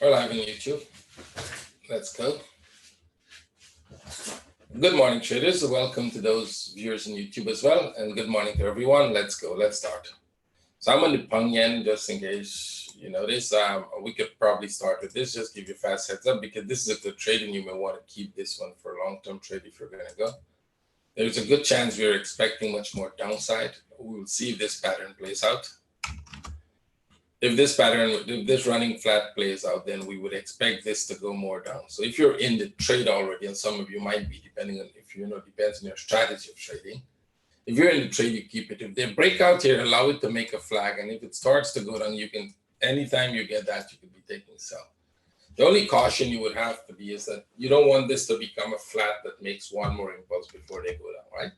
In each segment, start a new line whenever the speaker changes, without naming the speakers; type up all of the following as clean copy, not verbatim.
We're live on YouTube. Let's go. Good morning, traders. Welcome to those viewers on YouTube as well. And good morning to everyone. Let's go. Let's start. So I'm on the Peng Yen, just in case you notice. We could probably start with this, just give you a fast heads up, because this is a good trade and you may want to keep this one for a long-term trade if you're going to go. There's a good chance we're expecting much more downside. We'll see if this pattern plays out. If this running flat plays out, then we would expect this to go more down. So if you're in the trade already, and some of you might be, depending on if depends on your strategy of trading. If you're in the trade, you keep it. If they break out here, allow it to make a flag. And if it starts to go down, you can, anytime you get that, you could be taking sell. The only caution you would have to be is that you don't want this to become a flat that makes one more impulse before they go down, right?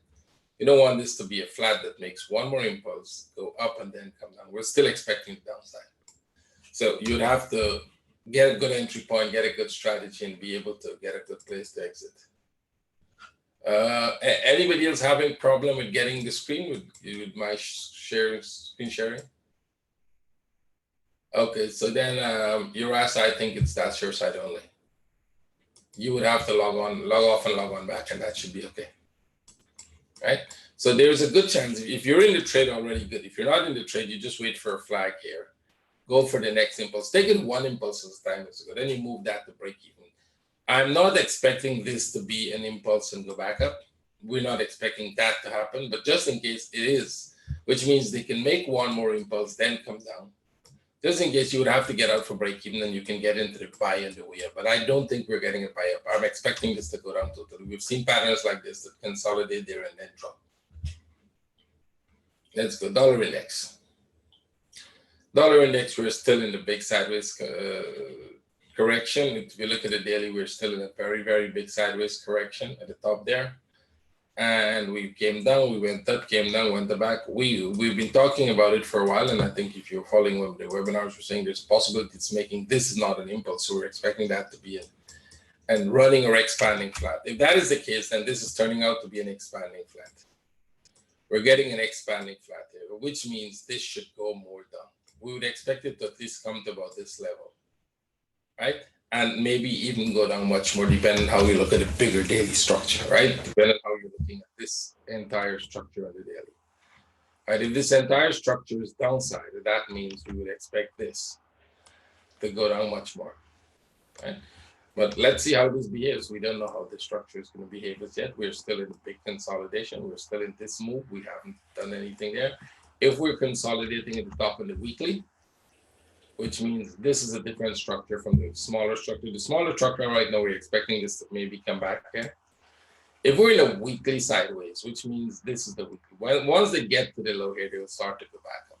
You don't want this to be a flat that makes one more impulse, go up and then come down. We're still expecting the downside. So you'd have to get a good entry point, get a good strategy, and be able to get a good place to exit. Anybody else having a problem with getting the screen with my screen sharing? Okay, so then your ass, I think that's your side only. You would have to log off and log on back, and that should be okay. Right? So there's a good chance if you're in the trade already, good. If you're not in the trade, you just wait for a flag here. Go for the next impulse. Take it one impulse at a time. Then you move that to break even. I'm not expecting this to be an impulse and go back up. We're not expecting that to happen, but just in case it is, which means they can make one more impulse, then come down. Just in case you would have to get out for break even, and you can get into the buy on the way up. But I don't think we're getting a buy up. I'm expecting this to go down totally. We've seen patterns like this that consolidate there and then drop. Let's go. Dollar index. Dollar index, we're still in the big sideways correction. If you look at the daily, we're still in a very, very big sideways correction at the top there. And we came down, we went up, came down, went back. We've been talking about it for a while, and I think if you're following the webinars, we're saying there's a possibility it's making this is not an impulse, so we're expecting that to be and running or expanding flat. If that is the case, then this is turning out to be an expanding flat. We're getting an expanding flat here, which means this should go more down. We would expect it to at least come to about this level, right? And maybe even go down much more, depending on how you look at a bigger daily structure, right? Depending on how you're looking at this entire structure on the daily. Right? If this entire structure is downside, that means we would expect this to go down much more, right? But let's see how this behaves. We don't know how the structure is going to behave as yet. We're still in a big consolidation. We're still in this move. We haven't done anything there. If we're consolidating at the top of the weekly, which means this is a different structure from the smaller structure. The smaller structure right now, we're expecting this to maybe come back here. If we're in a weekly sideways, which means this is the weekly. Once they get to the low here, they will start to go back up.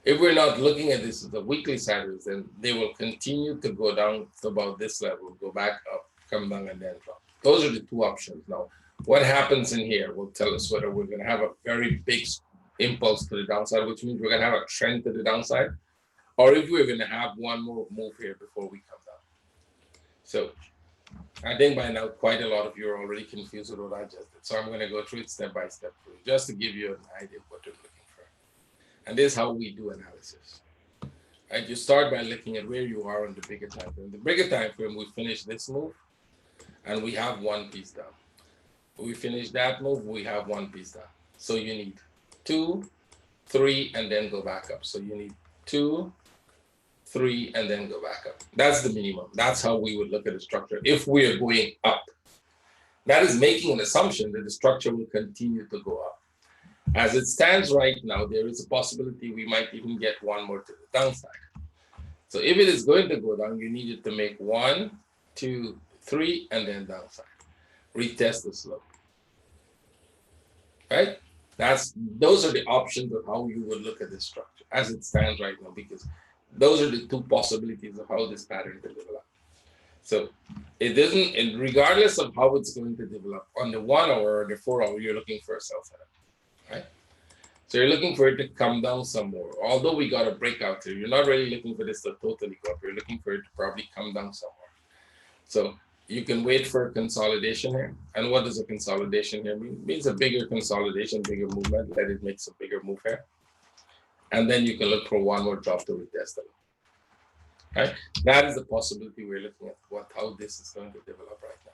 If we're not looking at this as a weekly sideways, then they will continue to go down to about this level, go back up, come down, and then drop. Those are the two options. Now, what happens in here will tell us whether we're going to have a very big impulse to the downside, which means we're going to have a trend to the downside, or if we're going to have one more move here before we come down. So I think by now, quite a lot of you are already confused with what I just did. So I'm going to go through it step by step, just to give you an idea of what you're looking for. And this is how we do analysis. Right? You start by looking at where you are on the bigger time frame. The bigger time frame, we finish this move, and we have one piece down. We finish that move, we have one piece down. So you need 2, 3, and then go back up. So you need 2, 3, and then go back up. That's the minimum. That's how we would look at the structure if we are going up. That is making an assumption that the structure will continue to go up. As it stands right now, there is a possibility we might even get one more to the downside. So if it is going to go down, you need it to make 1, 2, 3, and then downside. Retest the slope. Right? Those are the options of how you would look at this structure as it stands right now, because those are the two possibilities of how this pattern will develop. So it doesn't, and regardless of how it's going to develop, on the 1 hour or the 4 hour, you're looking for a sell setup, right? So you're looking for it to come down some more. Although we got a breakout here, you're not really looking for this to totally go up. You're looking for it to probably come down somewhere. So you can wait for a consolidation here. And what does a consolidation here mean? It means a bigger consolidation, bigger movement, that it makes a bigger move here. And then you can look for one more drop to retest it. Right? That is the possibility we're looking at, how this is going to develop right now.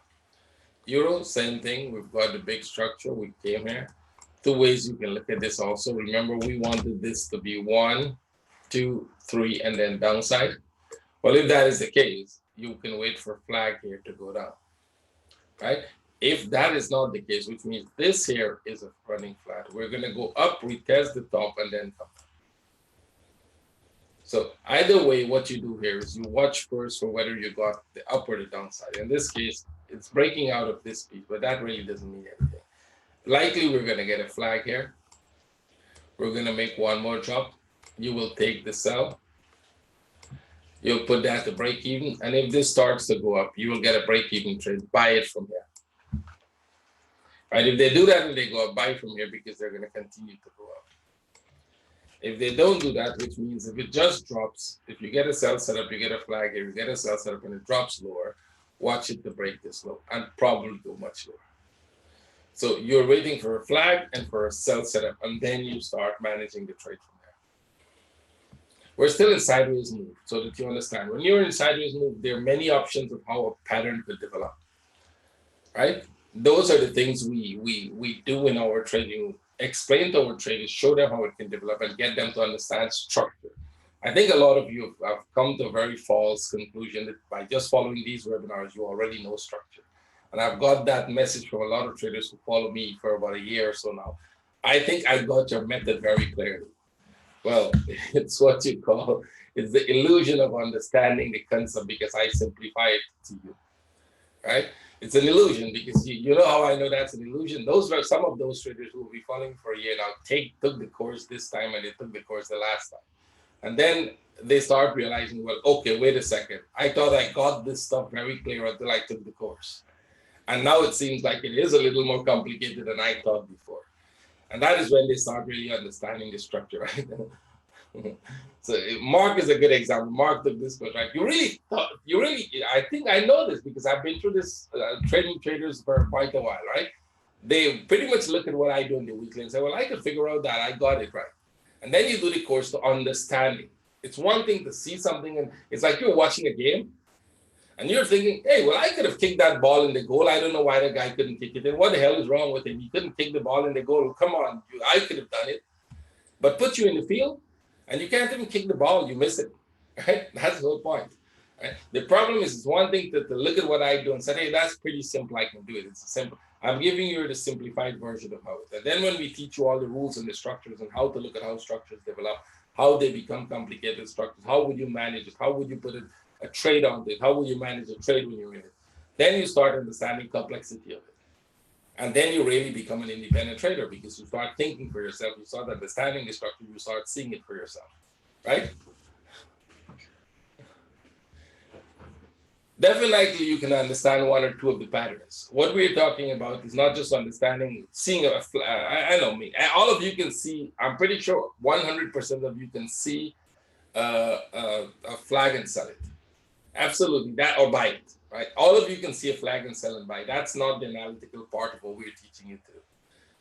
Euro, same thing. We've got the big structure. We came here. Two ways you can look at this also. Remember, we wanted this to be 1, 2, 3, and then downside. Well, if that is the case, you can wait for flag here to go down, right? If that is not the case, which means this here is a running flat, we're going to go up, retest the top, and then come. So either way, what you do here is you watch first for whether you got the up or the downside. In this case, it's breaking out of this piece, but that really doesn't mean anything. Likely, we're going to get a flag here. We're going to make one more drop. You will take the sell. You'll put that to break even. And if this starts to go up, you will get a break even trade. Buy it from here. Right? If they do that and they go up, buy from here because they're going to continue to go up. If they don't do that, which means if it just drops, if you get a sell setup, you get a flag here, you get a sell setup and it drops lower, watch it to break this low and probably go much lower. So you're waiting for a flag and for a sell setup, and then you start managing the trade from there. We're still in sideways move, so that you understand. When you're in sideways move, there are many options of how a pattern could develop, right? Those are the things we do in our trading. Explain to our traders, show them how it can develop, and get them to understand structure. I think a lot of you have come to a very false conclusion that by just following these webinars, you already know structure. And I've got that message from a lot of traders who follow me for about a year or so now. I think I got your method very clearly. Well, it's what you call, it's the illusion of understanding the concept because I simplify it to you, right? It's an illusion because you know how I know that's an illusion. Those were some of those traders who will be following for a year now, took the course this time and they took the course the last time. And then they start realizing, well, okay, wait a second. I thought I got this stuff very clear until I took the course. And now it seems like it is a little more complicated than I thought before. And that is when they start really understanding the structure, right? So Mark is a good example. Mark took this course, right? I think I know this because I've been through this training traders for quite a while, right? They pretty much look at what I do in the weekly and say, well, I could figure out that I got it right. And then you do the course to understanding. It's one thing to see something, and it's like you're watching a game, and you're thinking, hey, well, I could have kicked that ball in the goal. I don't know why the guy couldn't kick it. And what the hell is wrong with him? He couldn't kick the ball in the goal. Come on, I could have done it. But put you in the field, and you can't even kick the ball. You miss it, right? That's the whole point. Right? The problem is, it's one thing to look at what I do and say, hey, that's pretty simple. I can do it. It's simple. I'm giving you the simplified version of how it. And then when we teach you all the rules and the structures and how to look at how structures develop, how they become complicated structures, how would you manage it? How would you put a trade on it? How will you manage a trade when you're in it? Then you start understanding complexity of it. And then you really become an independent trader because you start thinking for yourself, you start understanding the structure, you start seeing it for yourself, right? Definitely you can understand one or two of the patterns. What we're talking about is not just understanding, seeing I know me, all of you can see, I'm pretty sure 100% of you can see a flag and sell it. Absolutely, that or buy it, right? All of you can see a flag and sell and buy. That's not the analytical part of what we're teaching you to do.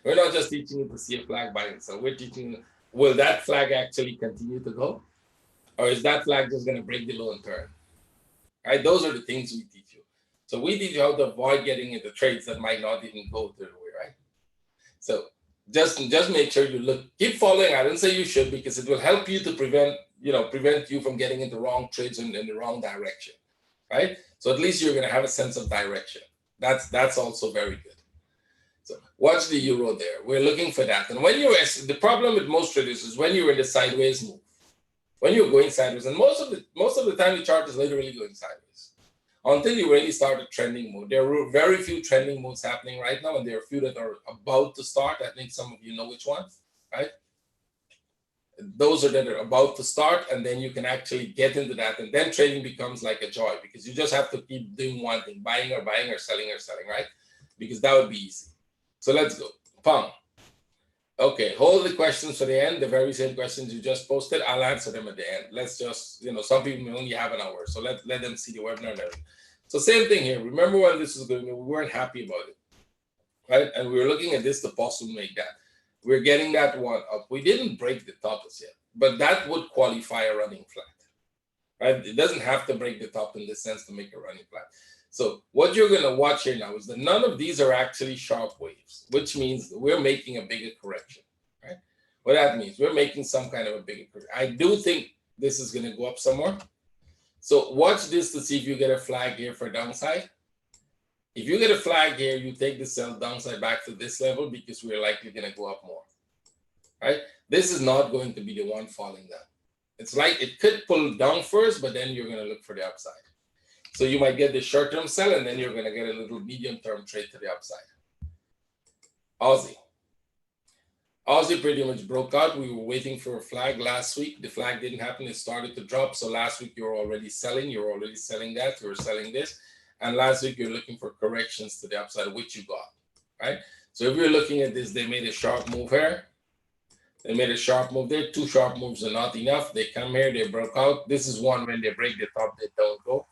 We're not just teaching you to see a flag, buy and sell. We're teaching, will that flag actually continue to go? Or is that flag just going to break the low and turn? Right? Those are the things we teach you. So we teach you how to avoid getting into trades that might not even go through the way, right? So just make sure you look, keep following. I don't say you should because it will help you to prevent you from getting into wrong trades in the wrong direction, right? So at least you're going to have a sense of direction. That's also very good. So watch the euro there. We're looking for that. And when the problem with most traders is when you're in the sideways move, when you're going sideways, and most of the time the chart is literally going sideways until you really start a trending mode. There are very few trending modes happening right now, and there are a few that are about to start. I think some of you know which ones, right? Those are that are about to start, and then you can actually get into that, and then trading becomes like a joy because you just have to keep doing one thing, buying or selling, right? Because that would be easy. So let's go. Pum. Okay, hold the questions for the end. The very same questions you just posted, I'll answer them at the end. Let's just, some people may only have an hour, so let them see the webinar and everything. So same thing here. Remember when this was going, we weren't happy about it, right? And we were looking at this to possibly make that. We're getting that one up. We didn't break the top as yet, but that would qualify a running flat. right? It doesn't have to break the top in this sense to make a running flat. So what you're going to watch here now is that none of these are actually sharp waves, which means we're making a bigger correction, right? What that means, we're making some kind of a bigger correction. I do think this is going to go up some more. So watch this to see if you get a flag here for downside. If you get a flag here, you take the sell downside back to this level because we're likely going to go up more, right? This is not going to be the one falling down. It's like it could pull down first, but then you're going to look for the upside. So you might get the short-term sell, and then you're going to get a little medium-term trade to the upside. Aussie. Aussie pretty much broke out. We were waiting for a flag last week. The flag didn't happen. It started to drop. So last week you were already selling. You were already selling that. You were selling this. And last week you're looking for corrections to the upside, which you got, right? So if you're looking at this, they made a sharp move here. They made a sharp move there. Two sharp moves are not enough. They come here. They broke out. This is one when they break the top, they don't go.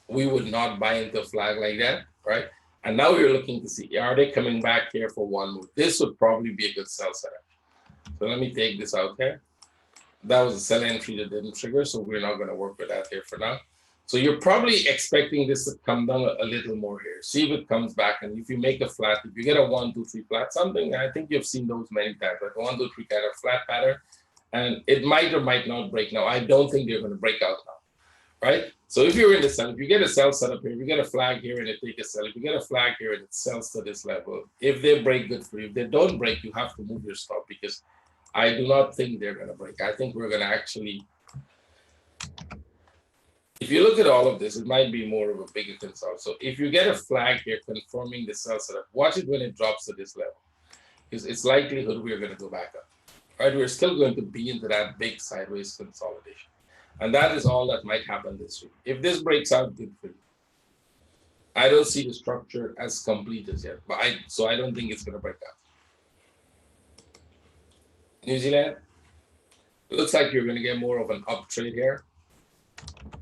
We would not buy into a flag like that, right? And now we're looking to see, are they coming back here for one move? This would probably be a good sell setup. So let me take this out here. That was a sell entry that didn't trigger, so we're not going to work with that here for now. So you're probably expecting this to come down a little more here. See if it comes back, and if you make a flat, if you get a 1, 2, 3 flat, something, I think you've seen those many times, like 1, 2, 3 kind of flat pattern, and it might or might not break now. I don't think they're going to break out now, right? So if you're in the sell, if you get a sell set up here, if you get a flag here and they take a sell, if you get a flag here and it sells to this level, if they break, good for you. If they don't break, you have to move your stop because I do not think they're going to break. I think we're going to actually, if you look at all of this, it might be more of a bigger concern. So if you get a flag here confirming the sell setup, watch it when it drops to this level because it's likelihood we're going to go back up, right? We're still going to be into that big sideways consolidation. And that is all that might happen this week. If this breaks out, good for you. I don't see the structure as complete as yet, but so I don't think it's going to break out. New Zealand, it looks like you're going to get more of an up trade here,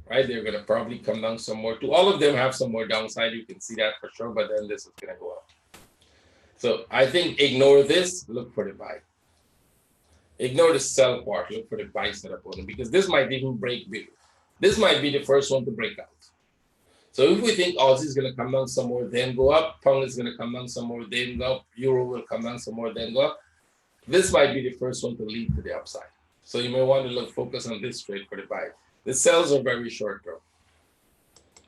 right? They're going to probably come down some more too. All of them have some more downside. You can see that for sure, but then this is going to go up. So I think ignore this, look for the buy. Ignore the sell part, look for the buy setup on it because this might even break bigger. This might be the first one to break out. So if we think Aussie is going to come down some more, then go up, Pound is going to come down some more, then go up, Euro will come down some more, then go up, this might be the first one to lead to the upside. So you may want to focus on this trade for the buy. The sells are very short term.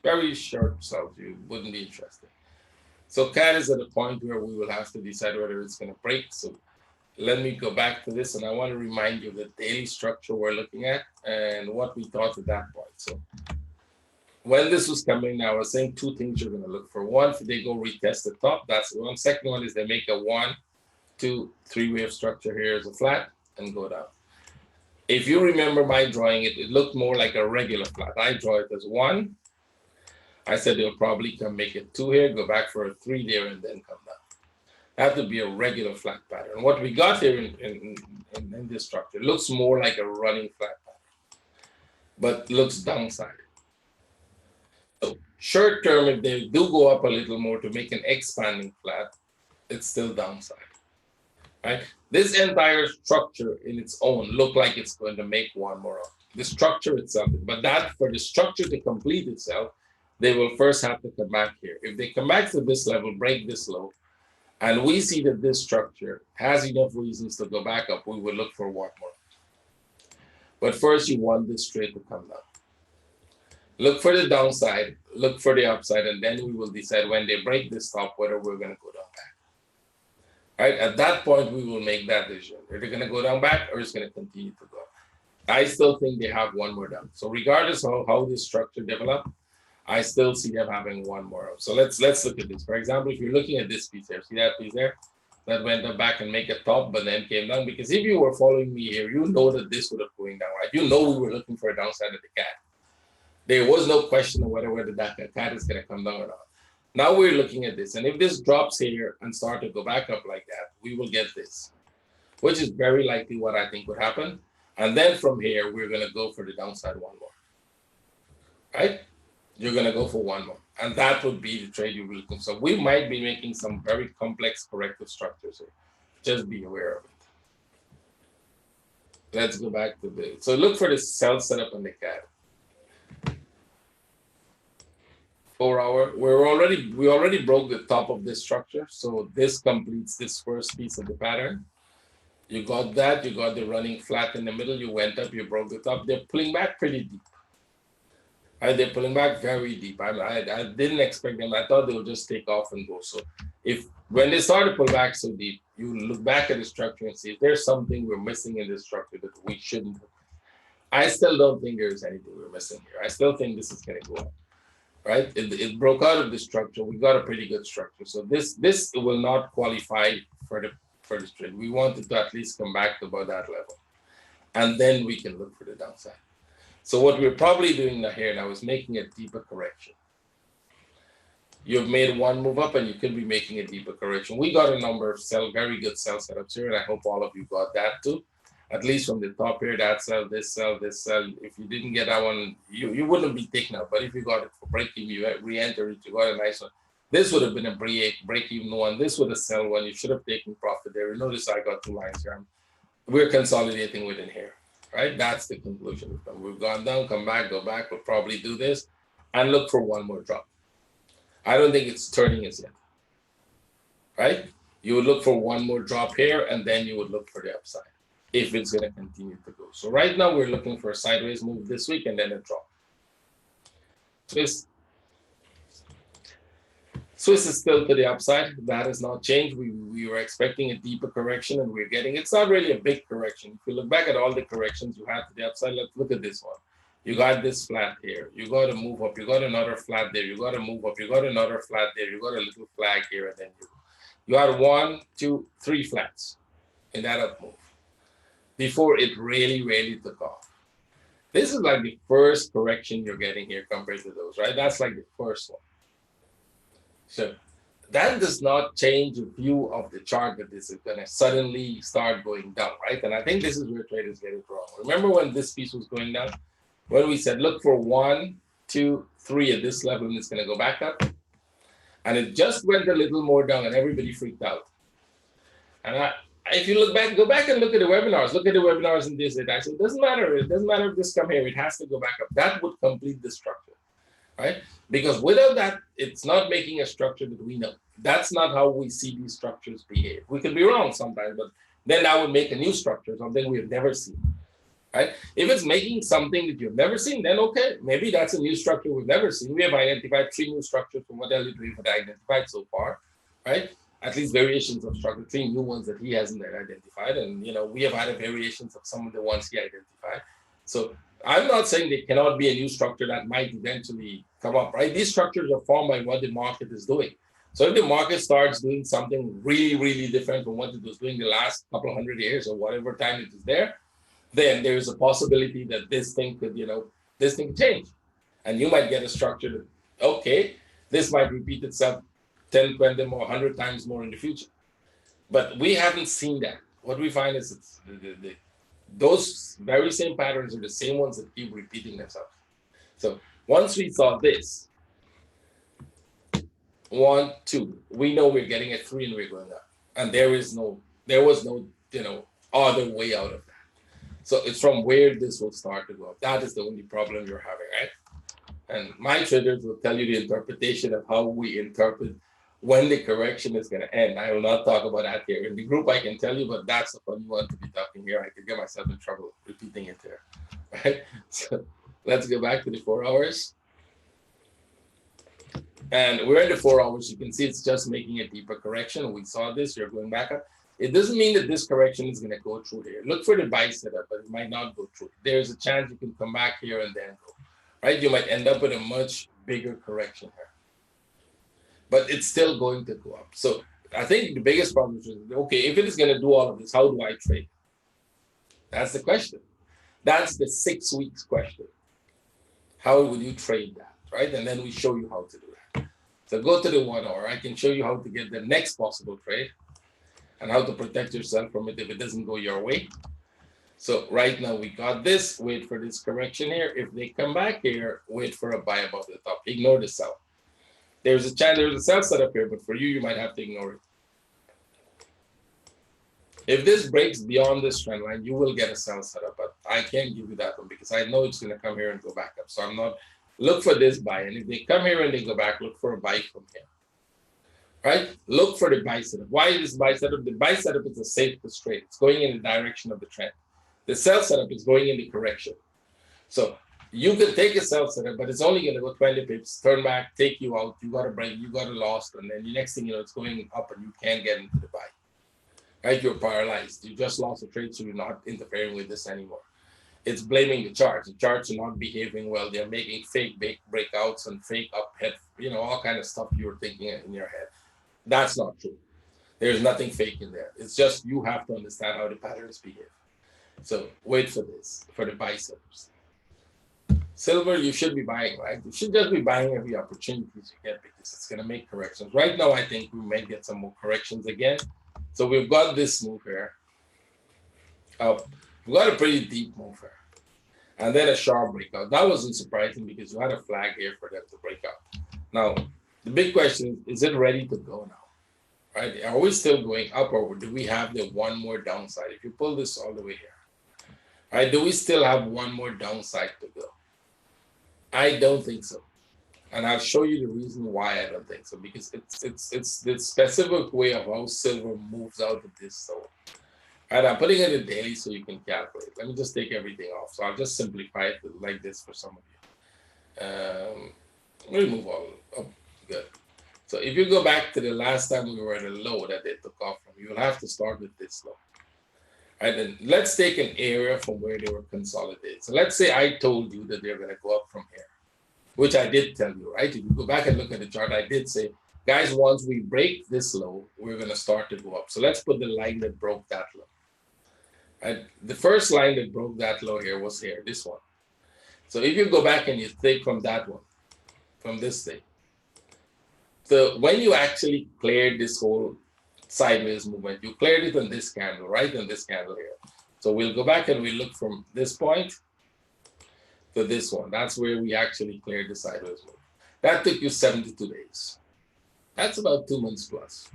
Very short sells, you wouldn't be interested. So CAD is at a point where we will have to decide whether it's going to break. So let me go back to this, and I want to remind you of the daily structure we're looking at and what we thought at that point. So when this was coming, I was saying two things you're going to look for. One, if they go retest the top, that's the one. Second one is they make a 1, 2, 3 wave structure here as a flat and go down. If you remember my drawing, it looked more like a regular flat. I draw it as 1. I said they'll probably come make it 2 here, go back for a 3 there, and then come down. That would be a regular flat pattern. What we got here in this structure looks more like a running flat pattern, but looks downside. So short term, if they do go up a little more to make an expanding flat, it's still downside, right? This entire structure in its own look like it's going to make one more up. The structure itself, but that for the structure to complete itself, they will first have to come back here. If they come back to this level, break this low, and we see that this structure has enough reasons to go back up, we will look for one more. But first, you want this trade to come down. Look for the downside, look for the upside, and then we will decide when they break this top whether we're going to go down back. Right? At that point, we will make that decision. Are they going to go down back or is it going to continue to go up? I still think they have one more down. So regardless of how this structure develops, I still see them having one more up. So let's look at this. For example, if you're looking at this piece there, see that piece there? That went up back and make a top, but then came down. Because if you were following me here, you know that this would have going down, right? You know we were looking for a downside of the CAD. There was no question of whether that CAD is going to come down or not. Now we're looking at this. And if this drops here and start to go back up like that, we will get this, which is very likely what I think would happen. And then from here, we're going to go for the downside one more, right? You're going to go for one more. And that would be the trade you're looking for. So we might be making some very complex corrective structures here. Just be aware of it. Let's go back to this. So look for the sell setup on the CAD. 4-hour. We already broke the top of this structure. So this completes this first piece of the pattern. You got that, you got the running flat in the middle, you went up, you broke the top. They're pulling back pretty deep. Right? They're pulling back very deep. I didn't expect them. I thought they would just take off and go. So when they start to pull back so deep, you look back at the structure and see if there's something we're missing in this structure that we shouldn't have. I still don't think there's anything we're missing here. I still think this is going to go up. Right? It broke out of the structure. We got a pretty good structure. So this will not qualify for this trade. We wanted to at least come back to about that level. And then we can look for the downside. So what we're probably doing here now is making a deeper correction. You've made one move up and you could be making a deeper correction. We got a number of very good sell setups here, and I hope all of you got that too. At least from the top here, that sell, this sell, this sell. If you didn't get that one, you wouldn't be taken out. But if you got it for break even, you re-enter it, you got a nice one. This would have been a break even one. This would have sell one. You should have taken profit there. You notice I got 2 lines here. We're consolidating within here. Right? That's the conclusion. We've gone down, come back, go back. We'll probably do this and look for one more drop. I don't think it's turning as yet. Right? You would look for one more drop here, and then you would look for the upside if it's going to continue to go. So right now we're looking for a sideways move this week and then a drop. Swiss is still to the upside. That has not changed. We were expecting a deeper correction, and we're getting, it's not really a big correction. If you look back at all the corrections you had to the upside, let's look at this one. You got this flat here. You got to move up. You got another flat there. You got to move up. You got another flat there. You got a little flag here, and then you got 1, 2, 3 flats in that up move before it really took off. This is like the first correction you're getting here compared to those, right? That's like the first one. So that does not change the view of the chart that this is going to suddenly start going down, right? And I think this is where traders get it wrong. Remember when this piece was going down? When we said, look for 1, 2, 3 at this level, and it's going to go back up. And it just went a little more down, and everybody freaked out. And if you look back, go back and look at the webinars. Look at the webinars in this. I said, it doesn't matter. It doesn't matter if this come here. It has to go back up. That would complete the structure. Right? Because without that, it's not making a structure that we know. That's not how we see these structures behave. We could be wrong sometimes, but then that would make a new structure, something we've never seen. Right? If it's making something that you've never seen, then okay, maybe that's a new structure we've never seen. We have identified 3 new structures from what we've identified so far, right? At least variations of structure, 3 new ones that he hasn't identified, and we have had variations of some of the ones he identified. So I'm not saying there cannot be a new structure that might eventually come up, right? These structures are formed by what the market is doing. So if the market starts doing something really different from what it was doing the last couple of 100 years or whatever time it is there, then there's a possibility that this thing could, this thing change. And you might get a structure that, okay, this might repeat itself 10, 20 more, 100 times more in the future. But we haven't seen that. What we find is those very same patterns are the same ones that keep repeating themselves. So once we saw this, 1, 2, we know we're getting a 3 and we're going up. And there was no, other way out of that. So it's from where this will start to go up. That is the only problem you're having, right? And my traders will tell you the interpretation of how we interpret when the correction is going to end. I will not talk about that here. In the group, I can tell you, but that's a funny one to be talking here. I could get myself in trouble repeating it here, right? So let's go back to the 4 hours. And we're in the 4 hours. You can see it's just making a deeper correction. We saw this. You're going back up. It doesn't mean that this correction is going to go through here. Look for the buy setup, but it might not go through. There's a chance you can come back here and then go, right? You might end up with a much bigger correction here. But it's still going to go up. So I think the biggest problem is, okay, if it is going to do all of this, how do I trade? That's the question. That's the 6 weeks question. How will you trade that, right? And then we show you how to do that. So go to the 1 hour. I can show you how to get the next possible trade and how to protect yourself from it if it doesn't go your way. So right now we got this. Wait for this correction here. If they come back here, wait for a buy above the top. Ignore the sell. There's a chance there's a sell setup here, but for you, you might have to ignore it. If this breaks beyond this trend line, you will get a sell setup, but I can't give you that one because I know it's going to come here and go back up. So I'm not look for this buy. And if they come here and they go back, look for a buy from here. Right? Look for the buy setup. Why is buy setup? The buy setup is a safe trade. It's going in the direction of the trend. The sell setup is going in the correction. So you can take a sell setup, but it's only going to go 20 pips, turn back, take you out. You got a break, you got a loss, and then the next thing you know, it's going up and you can't get into the buy. Right? You're paralyzed. You just lost a trade, so you're not interfering with this anymore. It's blaming the charts. The charts are not behaving well. They're making fake breakouts and fake up head, all kind of stuff you're thinking in your head. That's not true. There's nothing fake in there. It's just you have to understand how the patterns behave. So wait for this, for the buy setups. Silver, you should be buying, right? You should just be buying every opportunity you get because it's going to make corrections. Right now, I think we may get some more corrections again. So we've got this move here. We've got a pretty deep move here. And then a sharp breakout. That wasn't surprising because you had a flag here for them to break out. Now, the big question is it ready to go now? Right? Are we still going up or do we have the one more downside? If you pull this all the way here, right? Do we still have one more downside to go? I don't think so. And I'll show you the reason why I don't think so, because it's the specific way of how silver moves out of this zone. Right, I'm putting it in daily so you can calculate. Let me just take everything off. So I'll just simplify it like this for some of you. Remove all. Oh, good. So if you go back to the last time we were at a low that they took off from, you will have to start with this low. Right, then let's take an area from where they were consolidated. So let's say I told you that they're going to go up from here, which I did tell you, right? If you go back and look at the chart, I did say, guys, once we break this low, we're going to start to go up. So let's put the line that broke that low. And the first line that broke that low here was here, this one. So if you go back and you take from that one, from this thing, so when you actually cleared this whole sideways movement, you cleared it on this candle, right? On this candle here. So we'll go back and we look from this point to this one. That's where we actually cleared the sideways move. That took you 72 days. That's about 2 months plus.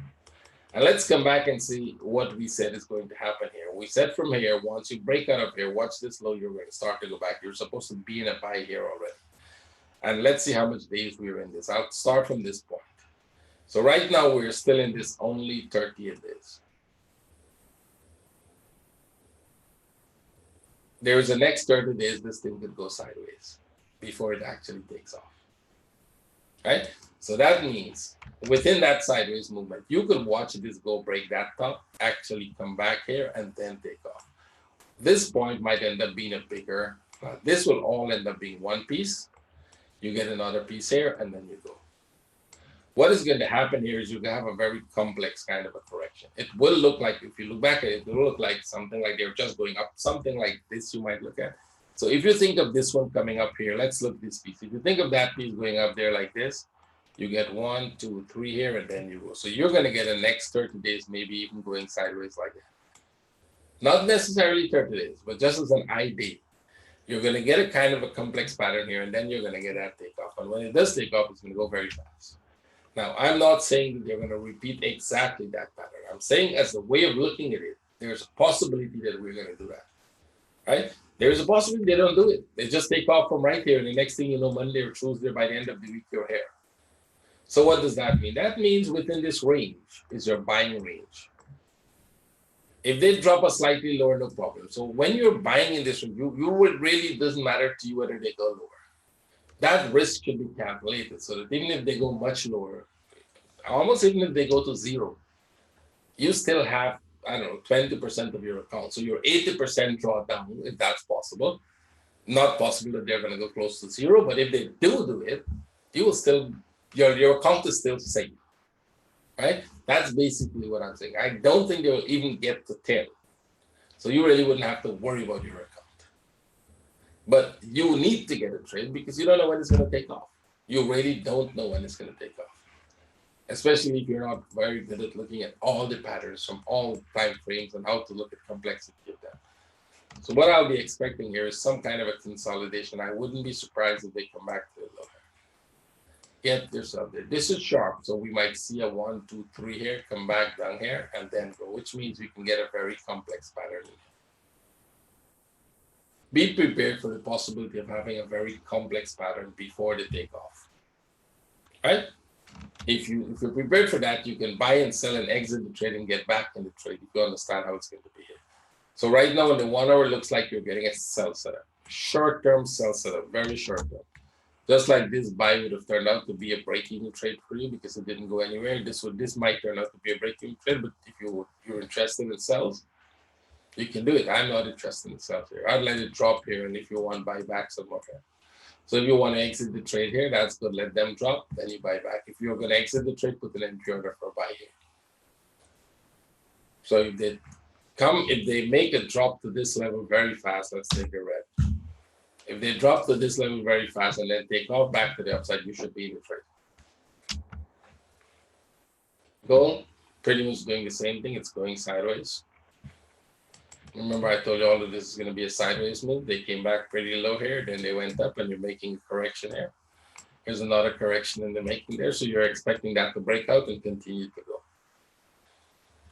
And let's come back and see what we said is going to happen here. We said from here, once you break out of here, watch this low, you're going to start to go back. You're supposed to be in a buy here already. And let's see how much days we're in this. I'll start from this point. So right now, we're still in this only 38 days. There's the next 30 days, this thing could go sideways before it actually takes off. Right? So that means within that sideways movement, you could watch this go break that top, actually come back here, and then take off. This point might end up being a bigger, this will all end up being one piece. You get another piece here, and then you go. What is going to happen here is you're going to have a very complex kind of a correction. It will look like, if you look back at it, it will look like something like they're just going up, something like this you might look at. So if you think of this one coming up here, let's look at this piece. If you think of that piece going up there like this, you get 1, 2, 3 here, and then you go. So you're going to get a next 30 days, maybe even going sideways like that. Not necessarily 30 days, but just as an idea. You're going to get a kind of a complex pattern here, and then you're going to get that takeoff. And when it does take off, it's going to go very fast. Now, I'm not saying that they're going to repeat exactly that pattern. I'm saying as a way of looking at it, there's a possibility that we're going to do that. Right? There's a possibility they don't do it. They just take off from right here, and the next thing you know, Monday or Tuesday, by the end of the week, you're here. So what does that mean? That means within this range is your buying range. If they drop a slightly lower, no problem. So when you're buying in this range, you would really doesn't matter to you whether they go lower. That risk should be calculated so that even if they go much lower, almost even if they go to zero, you still have, I don't know, 20% of your account. So your 80% drawdown, if that's possible. Not possible that they're going to go close to zero, but if they do it, you will still, your account is still safe. Right? That's basically what I'm saying. I don't think they'll even get to 10. So you really wouldn't have to worry about your account. But you need to get a trade because you don't know when it's going to take off. You really don't know when it's going to take off. Especially if you're not very good at looking at all the patterns from all time frames and how to look at complexity of them. So what I'll be expecting here is some kind of a consolidation. I wouldn't be surprised if they come back to the low. Get yourself there. This is sharp, so we might see a 1, 2, 3 here, come back down here, and then go, which means we can get a very complex pattern. Be prepared for the possibility of having a very complex pattern before the takeoff, right? If you're prepared for that, you can buy and sell and exit the trade and get back in the trade if you understand how it's going to be here. So right now in the 1 hour, it looks like you're getting a sell setup, short-term sell setup, very short-term. Just like this buy would have turned out to be a break-even trade for you because it didn't go anywhere. This might turn out to be a break-even trade, but if you're interested in sells, you can do it. I'm not interested in sells here. I'd let it drop here, and if you want, buy back some more here. So if you want to exit the trade here, that's good. Let them drop, then you buy back. If you're going to exit the trade, put an entry order for buy here. So if they make a drop to this level very fast, let's take a red. If they drop to this level very fast and then take off back to the upside, you should be in the trade. Gold, pretty much doing the same thing. It's going sideways. Remember, I told you all of this is going to be a sideways move. They came back pretty low here, then they went up, and you're making a correction here. Here's another correction in the making there, so you're expecting that to break out and continue to go.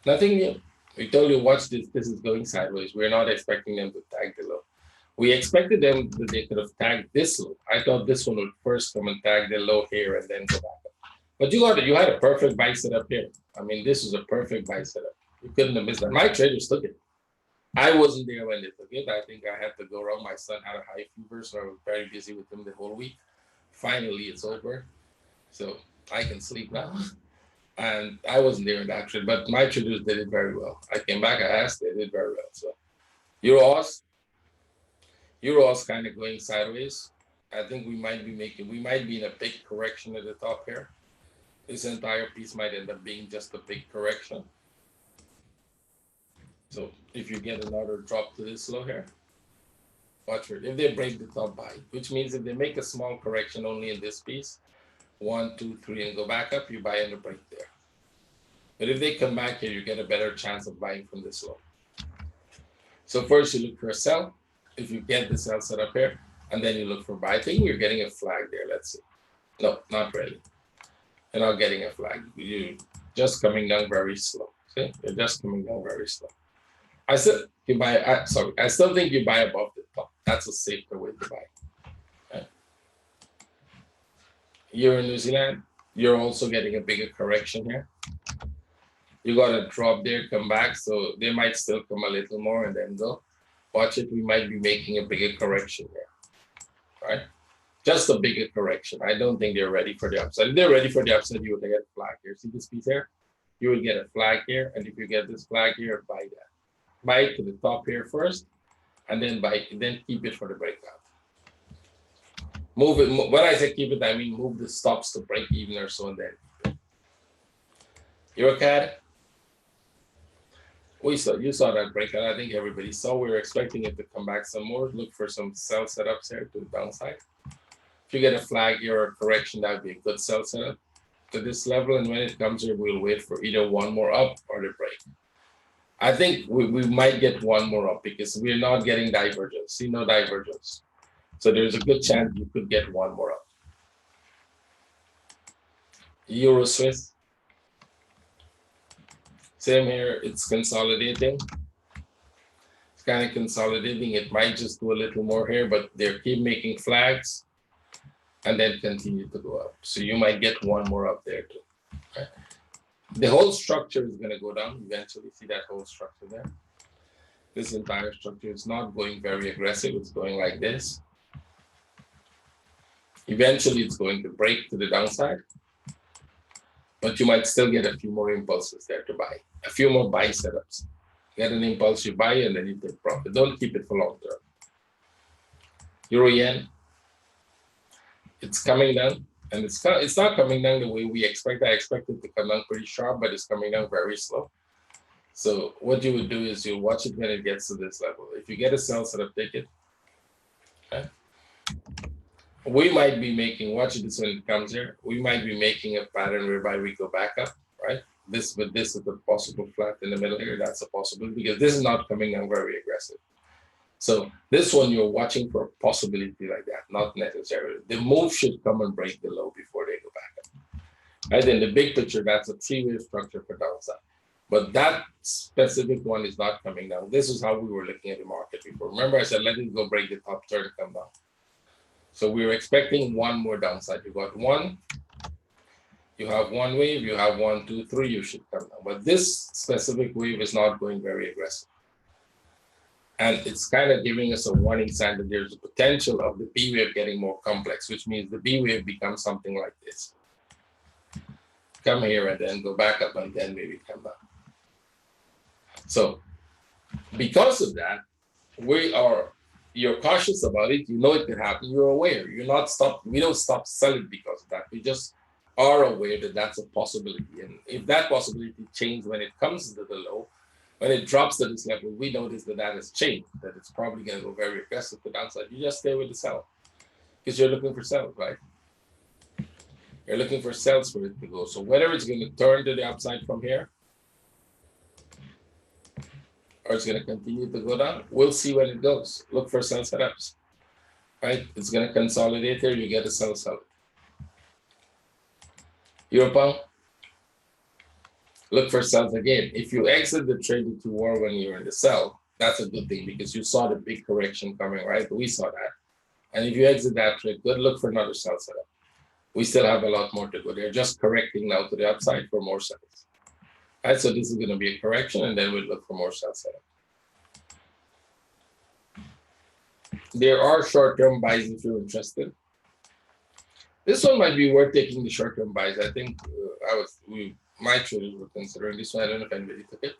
Nothing new. We told you, watch this. This is going sideways. We're not expecting them to tag the low. We expected them that they could have tagged this low. I thought this one would first come and tag the low here and then go back up. But you had a perfect buy setup here. I mean, this was a perfect buy setup. You couldn't have missed that. My traders took it. I wasn't there when they took it. I think I had to go around. My son had a high fever, so I was very busy with him the whole week. Finally, it's over. So I can sleep now. And I wasn't there in that trade, but my traders did it very well. I came back, I asked, they did very well. So Euros kind of going sideways. I think we might be in a big correction at the top here. This entire piece might end up being just a big correction. So if you get another drop to this low here, watch for it. If they break the top buy, which means if they make a small correction only in this piece, 1, 2, 3, and go back up, you buy and a break there. But if they come back here, you get a better chance of buying from this low. So first you look for a sell. If you get the sell set up here, and then you look for buy. I think we're getting a flag there. Let's see. No, not really. You're not getting a flag. You're just coming down very slow. See, you're just coming down very slow. I still think you buy above the top. That's a safer way to buy. Okay. You're in New Zealand. You're also getting a bigger correction here. You got a drop there, come back, so they might still come a little more and then go. Watch it, we might be making a bigger correction there, right? Just a bigger correction. I don't think they're ready for the upside. If they're ready for the upside, you will get a flag here. See this piece here? You will get a flag here, and if you get this flag here, buy that. Buy it to the top here first, and then keep it for the breakout. Move it. When I say keep it, I mean move the stops to break even or so, and then keep it. You're a cat. You saw that breakout. I think everybody saw. We were expecting it to come back some more. Look for some sell setups here to the downside. If you get a flag here or a correction, that would be a good sell setup to this level. And when it comes here, we'll wait for either one more up or the break. I think we might get one more up because we're not getting divergence. See, no divergence. So there's a good chance you could get one more up. Euro Swiss. Same here, it's consolidating. It's kind of consolidating. It might just do a little more here, but they keep making flags and then continue to go up. So you might get one more up there too. Okay. The whole structure is going to go down eventually. See that whole structure there? This entire structure is not going very aggressive. It's going like this. Eventually, it's going to break to the downside. But you might still get a few more impulses there to buy. A few more buy setups. Get an impulse, you buy, and then you take profit. Don't keep it for long term. Euro yen. It's coming down. And it's not coming down the way we expect. I expect it to come down pretty sharp, but it's coming down very slow. So what you would do is you watch it when it gets to this level. If you get a sell setup, take it. Okay. We might be making, watch this when it comes here, we might be making a pattern whereby we go back up, right? This is a possible flat in the middle here. That's a possibility because this is not coming down very aggressive. So this one, you're watching for a possibility like that, not necessarily. The move should come and break the low before they go back up. Right, then the big picture, that's a three-way structure for downside. But that specific one is not coming down. This is how we were looking at the market before. Remember, I said, let it go break the top, turn, come down. So we were expecting one more downside. You got one, you have one wave, you have 1, 2, 3, you should come down. But this specific wave is not going very aggressive. And it's kind of giving us a warning sign that there's a potential of the B wave getting more complex, which means the B wave becomes something like this. Come here and then go back up and then maybe come down. So because of that, you're cautious about it. You know it could happen. You're aware. We don't stop selling because of that. We just are aware that that's a possibility. And if that possibility changes when it comes to the low, when it drops to this level, we notice that has changed, that it's probably going to go very aggressive to the downside. You just stay with the sell because you're looking for sells, right? You're looking for sells for it to go. So whether it's going to turn to the upside from here, or it's going to continue to go down, we'll see when it goes. Look for sell setups, right? It's going to consolidate here. You get a sell. Euro look for sells again. If you exit the trade to war when you're in the sell, that's a good thing because you saw the big correction coming, right? We saw that. And if you exit that trade, good, look for another sell setup. We still have a lot more to go. They're just correcting now to the upside for more sells. Right, so this is going to be a correction, and then we'll look for more sell setup. There are short-term buys if you're interested. This one might be worth taking the short-term buys. I think my traders were considering this one. I don't know if anybody took it.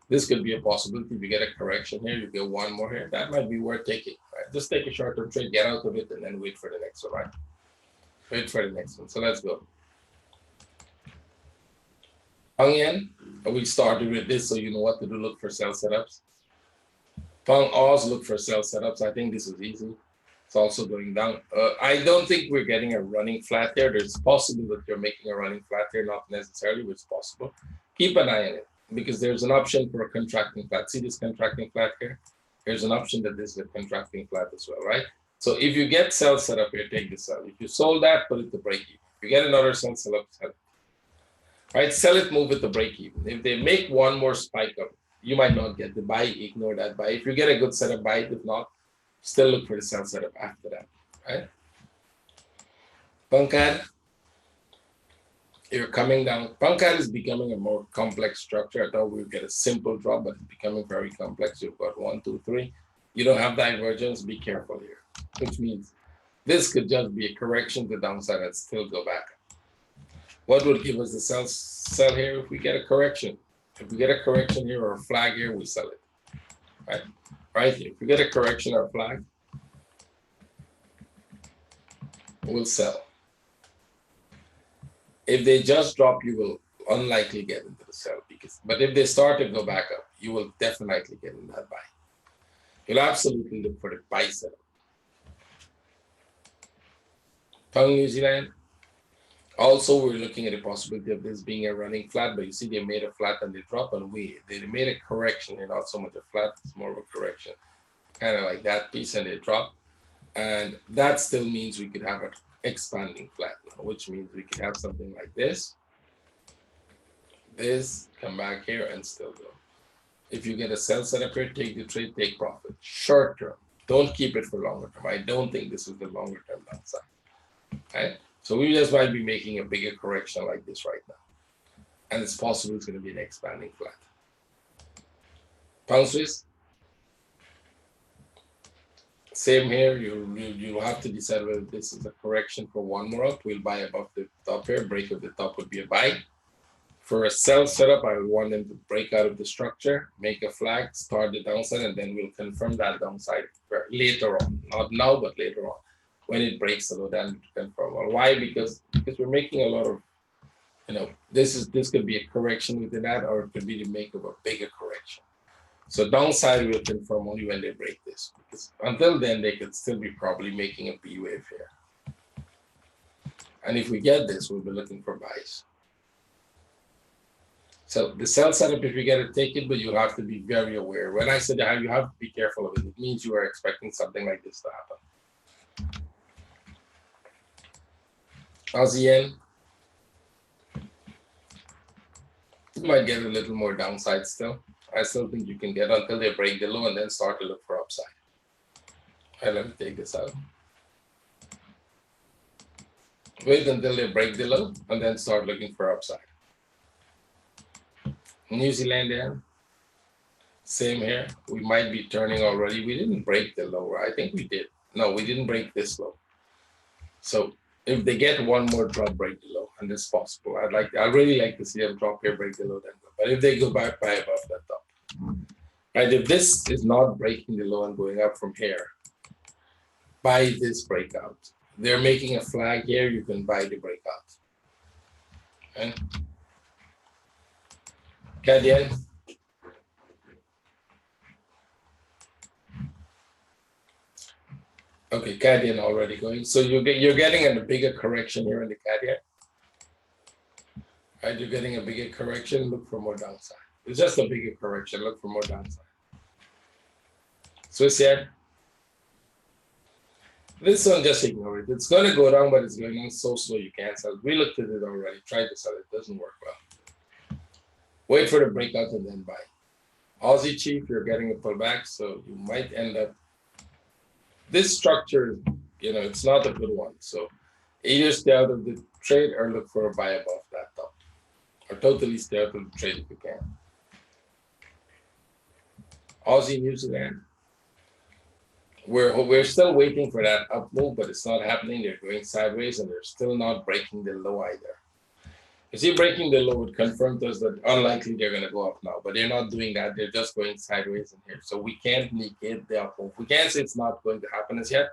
This could be a possibility. If you get a correction here, you get one more here. That might be worth taking. Right? Just take a short-term trade, get out of it, and then wait for the next one. Right? Wait for the next one. So let's go. Hang Yen, we started with this, so you know what to do. Look for sell setups. Pound Oz, look for sell setups. I think this is easy. It's also going down. I don't think we're getting a running flat there. There's possible that you're making a running flat here, not necessarily, but it's possible. Keep an eye on it because there's an option for a contracting flat. See this contracting flat here? There's an option that this is a contracting flat as well, right? So if you get sell setup here, take the sell. If you sold that, put it to break even. If you get another sell setup, sell it. Right, sell it, move it to break even. If they make one more spike up, you might not get the buy, ignore that buy. If you get a good setup, buy it. If not, still look for the sell setup after that, right? Pankad, you're coming down. Pankad is becoming a more complex structure. I thought we would get a simple drop, but it's becoming very complex. You've got 1, 2, 3. You don't have divergence. Be careful here, which means this could just be a correction to downside and still go back. What would give us the sell here if we get a correction? If we get a correction here or a flag here, we sell it, right? Right here. If we get a correction or a flag, we'll sell. If they just drop, you will unlikely get into the sell but if they start to go back up, you will definitely get in that buy. You'll absolutely look for the buy setup. Pound New Zealand. Also, we're looking at the possibility of this being a running flat, but you see they made a flat and they drop, and they made a correction. They're not so much a flat, it's more of a correction. Kind of like that piece, and they drop. And that still means we could have an expanding flat, which means we could have something like this. This, come back here and still go. If you get a sell setup here, take the trade, take profit. Short term. Don't keep it for longer term. I don't think this is the longer term downside. Right? So we just might be making a bigger correction like this right now. And it's possible it's going to be an expanding flat. Pound Swiss. Same here. You'll have to decide whether this is a correction for one more up. We'll buy above the top here. Break of the top would be a buy. For a sell setup, I would want them to break out of the structure, make a flag, start the downside, and then we'll confirm that downside later on. Not now, but later on. When it breaks the low, then confirm. Well, why? Because we're making a lot of, this could be a correction within that, or it could be the make of a bigger correction. So downside will confirm only when they break this. Because until then, they could still be probably making a B wave here. And if we get this, we'll be looking for buys. So the sell setup, if you get it, take it, but you have to be very aware. When I said that, you have to be careful of it. It means you are expecting something like this to happen. Aussie yen. You might get a little more downside still. I still think you can get until they break the low and then start to look for upside. All right, let me take this out. Wait until they break the low and then start looking for upside. New Zealand there. Same here. We might be turning already. We didn't break the low, right? I think we did. No, we didn't break this low. So if they get one more drop, break the low, and it's possible. I really like to see them drop here, break the low, then go. But if they go back by above that top, right? If this is not breaking the low and going up from here, buy this breakout. They're making a flag here. You can buy the breakout. Okay. Canadian. Okay, Canadian already going. So you're getting a bigger correction here in the Canadian. Right, you're getting a bigger correction. Look for more downside. It's just a bigger correction. Look for more downside. Swiss yen. This one, just ignore it. It's going to go down, but it's going down so slow you can't sell. We looked at it already. Tried to sell it. Doesn't work well. Wait for the breakout and then buy. Aussie chief, you're getting a pullback, so you might end up. This structure, it's not a good one. So either stay out of the trade or look for a buy above that top. Or totally stay out of the trade if you can. Aussie, New Zealand. We're still waiting for that up move, but it's not happening. They're going sideways and they're still not breaking the low either. You see, breaking the low would confirm to us that unlikely they're going to go up now, but they're not doing that. They're just going sideways in here. So we can't negate the up move. We can't say it's not going to happen as yet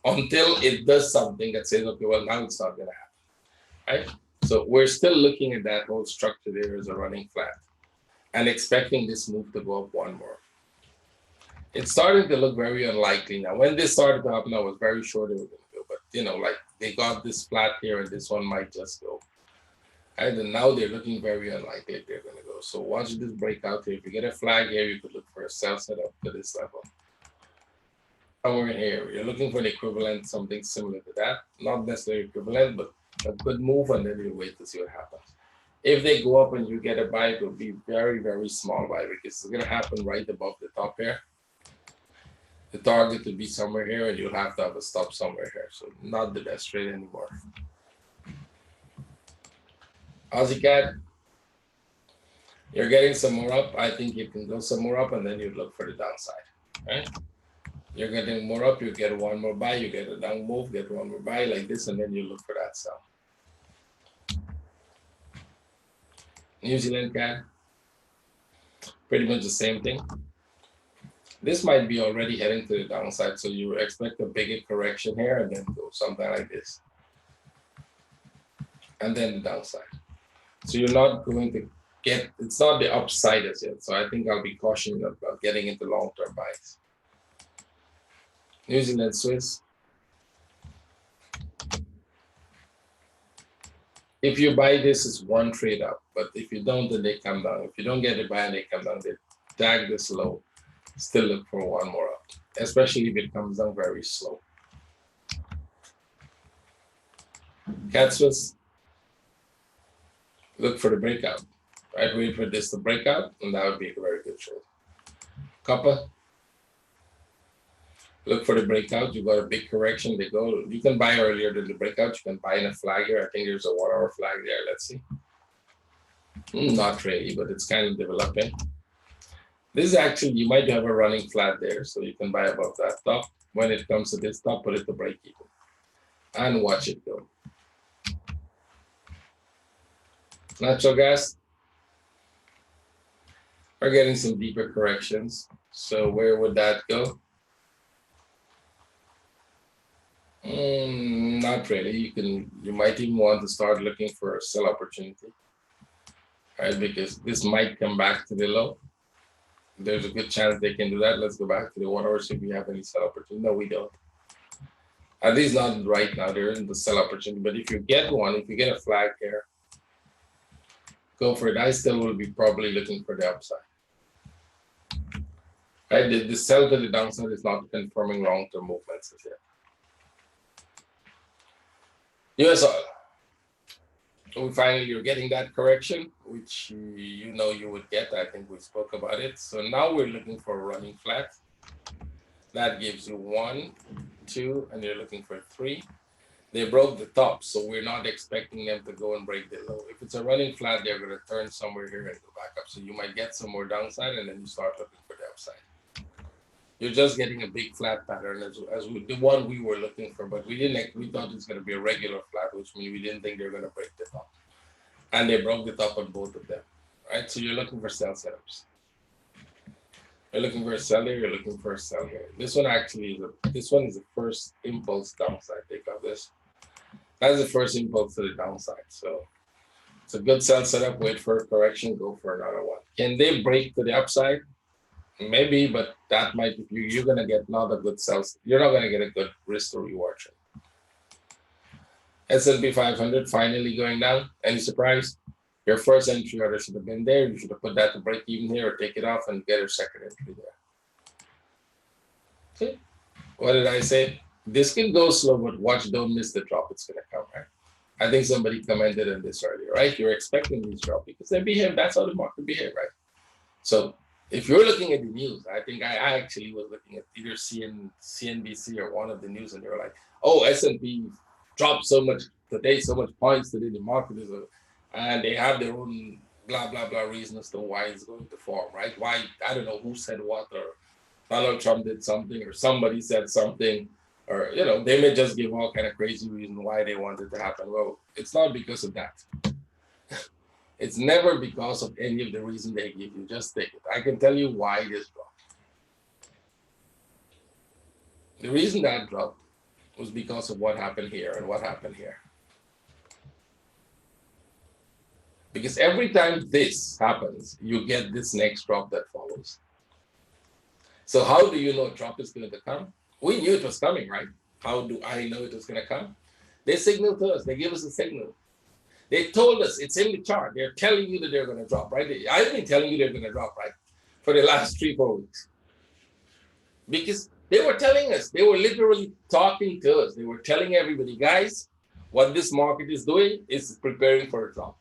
until it does something that says, okay, well, now it's not going to happen, right? So we're still looking at that whole structure there as a running flat and expecting this move to go up one more. It's starting to look very unlikely now. When this started to happen, I was very sure they were going to go, but like they got this flat here and this one might just go. And now they're looking very unlikely if they're going to go. So watch this breakout here. If you get a flag here, you could look for a sell setup to this level. Somewhere in here, you're looking for an equivalent, something similar to that. Not necessarily equivalent, but a good move, and then you wait to see what happens. If they go up and you get a buy, it will be very, very small buy because it's going to happen right above the top here. The target will be somewhere here, and you'll have to have a stop somewhere here. So not the best trade anymore. Aussie CAD, you're getting some more up. I think you can go some more up, and then you look for the downside. Right? You're getting more up. You get one more buy. You get a down move. Get one more buy like this, and then you look for that sell. New Zealand CAD, pretty much the same thing. This might be already heading to the downside, so you expect a bigger correction here, and then go something like this, and then the downside. So you're not going to get, it's not the upside as yet. So I think I'll be cautious about getting into long-term buys. New Zealand Swiss. If you buy this, it's one trade up. But if you don't, then they come down. If you don't get a buy and they come down, they tag this low. Still look for one more up, especially if it comes down very slow. Cat Swiss. Look for the breakout, right? Wait for this to break out, and that would be a very good trade. Copper, look for the breakout. You got a big correction. They go. You can buy earlier than the breakout. You can buy in a flag here. I think there's a 1 hour flag there. Let's see. Not really, but it's kind of developing. This is actually, you might have a running flat there, so you can buy above that top. When it comes to this top, put it to break even and watch it go. Natural gas, we're getting some deeper corrections. So where would that go? Not really. You might even want to start looking for a sell opportunity, right? Because this might come back to the low. There's a good chance they can do that. Let's go back to the 1 hour, see if we have any sell opportunity. No, we don't. At least not right now. There isn't the sell opportunity. But if you get one, if you get a flag here, go for it. I still will be probably looking for the upside. Right? The sell to the downside is not confirming long-term movements as yet. US oil. we finally you're getting that correction, which you know you would get. I think we spoke about it. So now we're looking for a running flat. That gives you 1, 2, and you're looking for 3. They broke the top, so we're not expecting them to go and break the low. If it's a running flat, they're going to turn somewhere here and go back up. So you might get some more downside, and then you start looking for the upside. You're just getting a big flat pattern as the one we were looking for, but we thought it was going to be a regular flat, which means we didn't think they were going to break the top. And they broke the top on both of them, right? So you're looking for sell setups. You're looking for a sell here, you're looking for a sell here. This one actually this one is the first impulse downside. Take out this. That's the first impulse to the downside. So it's a good sell setup, wait for a correction, go for another one. Can they break to the upside? Maybe, but that might you're gonna get not a good sell. You're not gonna get a good risk to reward trade. S&P 500 finally going down. Any surprise? Your first entry order should have been there. You should have put that to break even here or take it off and get a second entry there. Okay. What did I say? This can go slow, but watch, don't miss the drop. It's going to come, right? I think somebody commented on this earlier, right? You're expecting these drop because they behave. That's how the market behave, right? So if you're looking at the news, I think I actually was looking at either CNBC or one of the news, and they were like, oh, S&P dropped so much today, so much points today, the market is and they have their own blah, blah, blah reason as to why it's going to form, right? Why, I don't know who said what, or Donald Trump did something, or somebody said something, or, you know, they may just give all kind of crazy reason why they want it to happen. Well, it's not because of that. It's never because of any of the reason they give you. Just take it. I can tell you why this dropped. The reason that dropped was because of what happened here and what happened here. Because every time this happens, you get this next drop that follows. So how do you know a drop is going to come? We knew it was coming, right? How do I know it was going to come? They signaled to us. They gave us a signal. They told us it's in the chart. They're telling you that they're going to drop, right? I've been telling you they're going to drop, right? For the last 3-4 weeks. Because they were telling us, they were literally talking to us. They were telling everybody, guys, what this market is doing is preparing for a drop.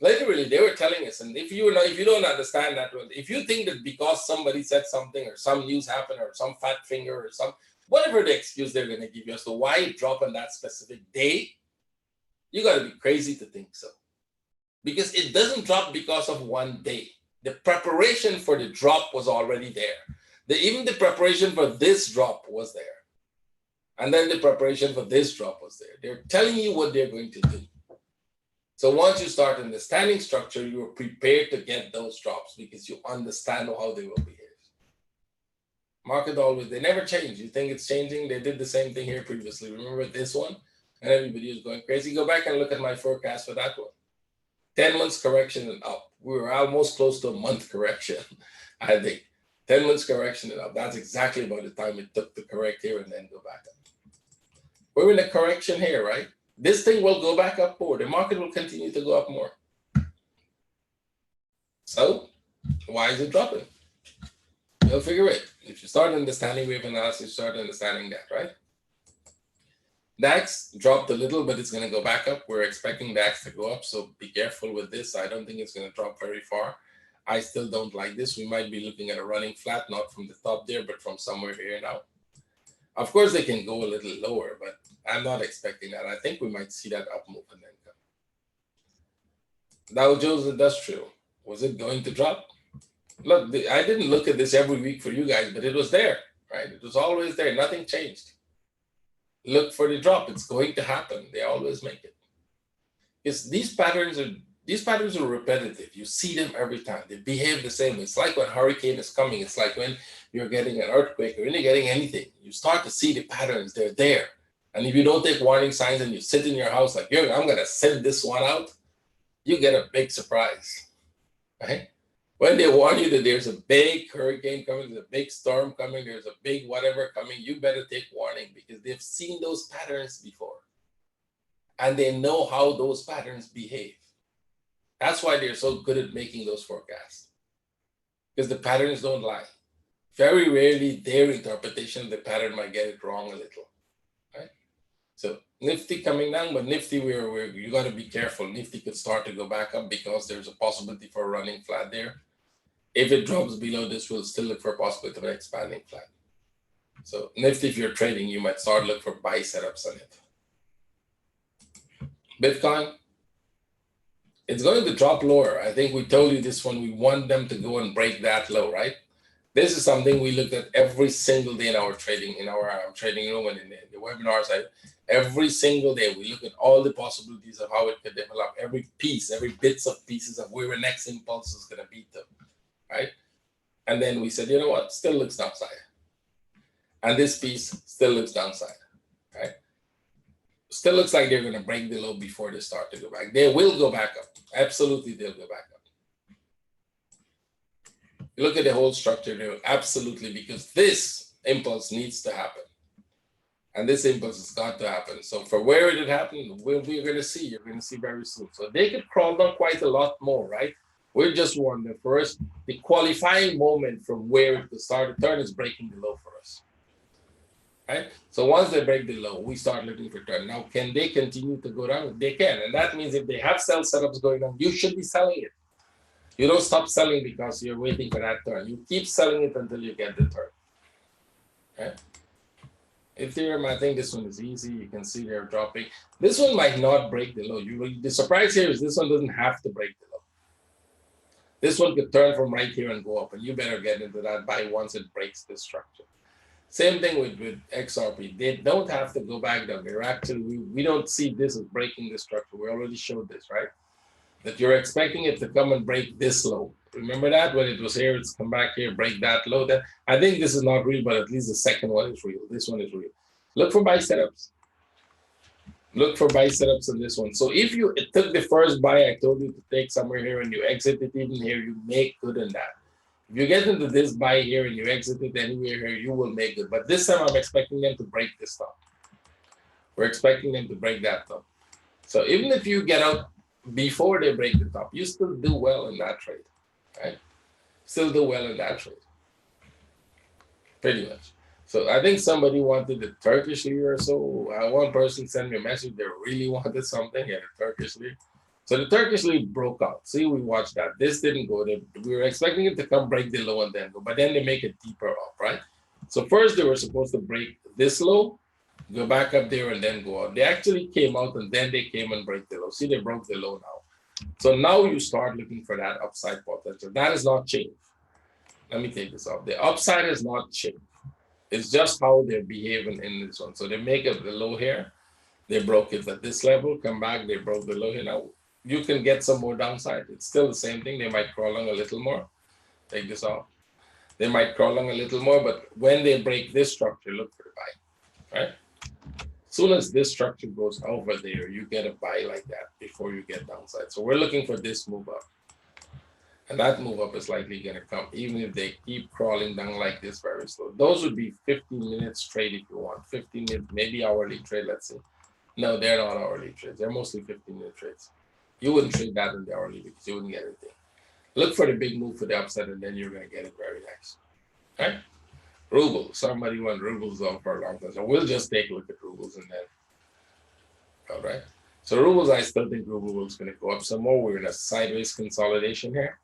Literally, they were telling us, and if you don't understand that, if you think that because somebody said something or some news happened or some fat finger or some whatever the excuse they're going to give you as to why it dropped on that specific day, you got to be crazy to think so. Because it doesn't drop because of one day. The preparation for the drop was already there. Even the preparation for this drop was there. And then the preparation for this drop was there. They're telling you what they're going to do. So once you start understanding structure, you're prepared to get those drops because you understand how they will behave. Market always, they never change. You think it's changing? They did the same thing here previously. Remember this one? And everybody was going crazy. Go back and look at my forecast for that one. 10 months correction and up. We were almost close to a month correction, I think. 10 months correction and up. That's exactly about the time it took to correct here and then go back up. We're in a correction here, right? This thing will go back up more. The market will continue to go up more. So why is it dropping? You'll figure it. If you start understanding wave analysis, you start understanding that, right? DAX dropped a little, but it's going to go back up. We're expecting DAX to go up, so be careful with this. I don't think it's going to drop very far. I still don't like this. We might be looking at a running flat, not from the top there, but from somewhere here now. Of course, they can go a little lower, but I'm not expecting that. I think we might see that up move and then come. Dow Jones Industrial, was it going to drop? Look, I didn't look at this every week for you guys, but it was there, right? It was always there. Nothing changed. Look for the drop. It's going to happen. They always make it. Because these patterns are repetitive. You see them every time. They behave the same way. It's like when a hurricane is coming. It's like when you're getting an earthquake or when you're getting anything. You start to see the patterns. They're there. And if you don't take warning signs and you sit in your house like, I'm going to send this one out, you get a big surprise, right? When they warn you that there's a big hurricane coming, there's a big storm coming, there's a big whatever coming, you better take warning because they've seen those patterns before. And they know how those patterns behave. That's why they're so good at making those forecasts. Because the patterns don't lie. Very rarely their interpretation of the pattern might get it wrong a little. Right? So Nifty coming down, but Nifty, you got to be careful. Nifty could start to go back up because there's a possibility for a running flat there. If it drops below this, we'll still look for a possibility of an expanding flat. So Nifty, if you're trading, you might start look for buy setups on it. Bitcoin, it's going to drop lower. I think we told you this one. We want them to go and break that low, right? This is something we looked at every single day in our trading, trading room and in the webinars. Every single day, we look at all the possibilities of how it could develop, every piece, every bits of pieces of where the next impulse is going to beat them, right? And then we said, you know what, still looks downside. And this piece still looks downside, right? Still looks like they're going to break the low before they start to go back. They will go back up. Absolutely, they'll go back up. Look at the whole structure there. Absolutely, because this impulse needs to happen. And this impulse has got to happen. So for where it happened, we're going to see. You're going to see very soon. So they could crawl down quite a lot more, right? We're just wondering first, the qualifying moment from where it could start to turn is breaking the low for us, right? So once they break the low, we start looking for turn. Now, can they continue to go down? They can. And that means if they have sell setups going on, you should be selling it. You don't stop selling because you're waiting for that turn. You keep selling it until you get the turn, right? Ethereum, I think this one is easy. You can see they're dropping. This one might not break the low. The surprise here is this one doesn't have to break the low. This one could turn from right here and go up, and you better get into that buy once it breaks this structure. Same thing with XRP. They don't have to go back down. They're actually, we don't see this as breaking the structure. We already showed this, right? That you're expecting it to come and break this low. Remember that when it was here, it's come back here, break that low. That I think this is not real, but at least the second one is real. This one is real. Look for buy setups. Look for buy setups on this one. So if you took the first buy, I told you to take somewhere here and you exit it even here, you make good on that. If you get into this buy here and you exit it anywhere here, you will make good. But this time I'm expecting them to break this top. We're expecting them to break that top. So even if you get out before they break the top, you still do well in that trade, right? Still do well in that trade, pretty much. So I think somebody wanted the Turkish Lira or so. One person sent me a message, they really wanted something, yeah, the Turkish Lira. So the Turkish Lira broke out. See, we watched that. This didn't go. We were expecting it to come break the low and then go, but then they make it deeper up, right? So first they were supposed to break this low, go back up there and then go out. They actually came out and then they came and break the low. See, they broke the low now. So now you start looking for that upside potential. That has not changed. Let me take this off. The upside has not changed. It's just how they're behaving in this one. So they make up the low here. They broke it at this level, come back, they broke the low here. Now you can get some more downside. It's still the same thing. They might crawl along a little more. Take this off. They might crawl along a little more, but when they break this structure, look for the buy, right? As soon as this structure goes over there, you get a buy like that before you get downside. So we're looking for this move up. And that move up is likely going to come, even if they keep crawling down like this very slow. Those would be 15 minutes trade if you want. 15 minutes, maybe hourly trade, let's say. No, they're not hourly trades. They're mostly 15-minute trades. You wouldn't trade that in the hourly because you wouldn't get anything. Look for the big move for the upside, and then you're going to get it very nice. Right? Rubles. Somebody went rubles on for a long time. So we'll just take a look at rubles and then. All right. So rubles, I still think ruble is going to go up some more. We're in a sideways consolidation here.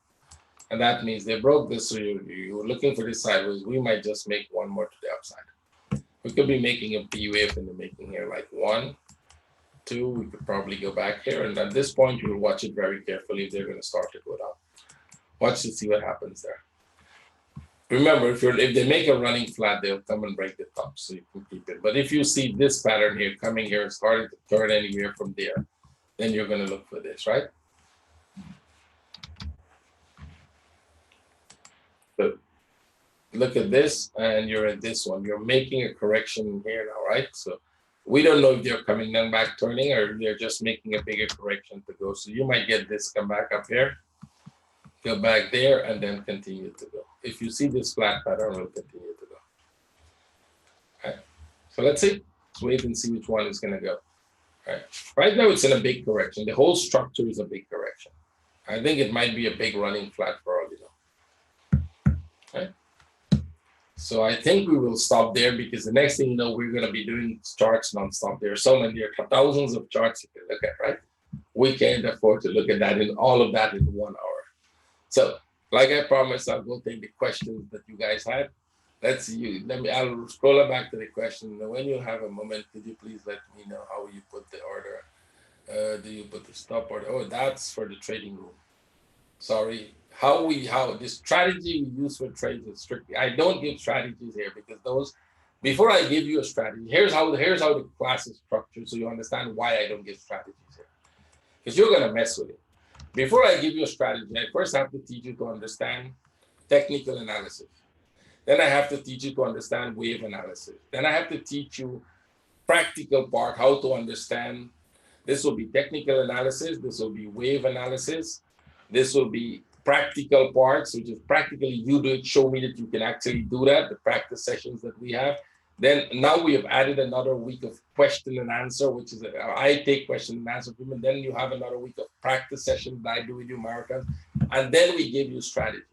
And that means they broke this. So you're looking for this sideways. We might just make one more to the upside. We could be making a P wave in the making here, like 1, 2. We could probably go back here. And at this point, you'll watch it very carefully if they're going to start to go down. Watch to see what happens there. Remember, if they make a running flat, they'll come and break the top, so you can keep it. But if you see this pattern here coming here, starting to turn anywhere from there, then you're going to look for this, right? So look at this, and you're in this one. You're making a correction here now, right? So we don't know if they're coming down back turning or they're just making a bigger correction to go. So you might get this come back up here, go back there, and then continue to go. If you see this flat pattern, we'll continue to go. All right. So let's see. Let's wait and see which one is going to go. All right. Right now, it's in a big correction. The whole structure is a big correction. I think it might be a big running flat for all you know. Right? So I think we will stop there, because the next thing you know, we're going to be doing charts nonstop. There are so many, there are thousands of charts you can look at, right? We can't afford to look at that in all of that in 1 hour. So, like I promised, I'll go take the questions that you guys had. Let's see. I'll scroll it back to the question. When you have a moment, could you please let me know how you put the order? Do you put the stop order? Oh, that's for the trading room. Sorry. How the strategy we use for trades is strictly. I don't give strategies here, because those. Before I give you a strategy, here's how the class is structured, so you understand why I don't give strategies here. Because you're gonna mess with it. Before I give you a strategy, I first have to teach you to understand technical analysis. Then I have to teach you to understand wave analysis. Then I have to teach you practical part, how to understand. This will be technical analysis. This will be wave analysis. This will be practical parts, which is practically you do it, show me that you can actually do that, the practice sessions that we have. Then now we have added another week of question and answer, which is I take question and answer from, and then you have another week of practice session that I do with you, Americans, and then we give you strategies.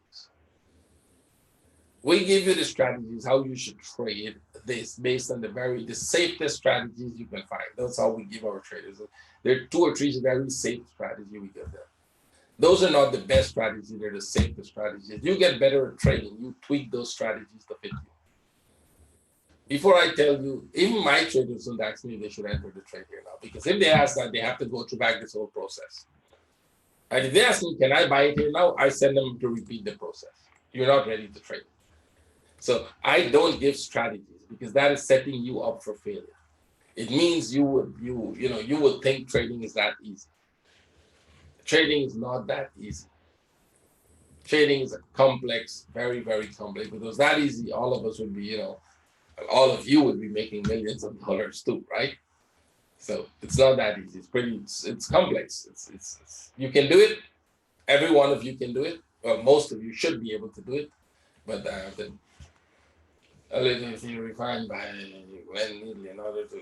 We give you the strategies how you should trade this based on the safest strategies you can find. That's how we give our traders. There are 2 or 3 very safe strategies we give them. Those are not the best strategies, they're the safest strategies. You get better at trading, you tweak those strategies to fit you. Before I tell you, even my traders don't ask me if they should enter the trade here now, because if they ask that, they have to go through back this whole process. And if they ask me, can I buy it here now? I send them to repeat the process. You're not ready to trade. So I don't give strategies, because that is setting you up for failure. It means you would think trading is that easy. Trading is not that easy. Trading is a complex, very, very complex. If it was that easy, all of us would be, all of you would be making millions of dollars too, right? So it's not that easy. It's complex. It's you can do it. Every one of you can do it. Well, most of you should be able to do it, but a little thing refined by when needed in order to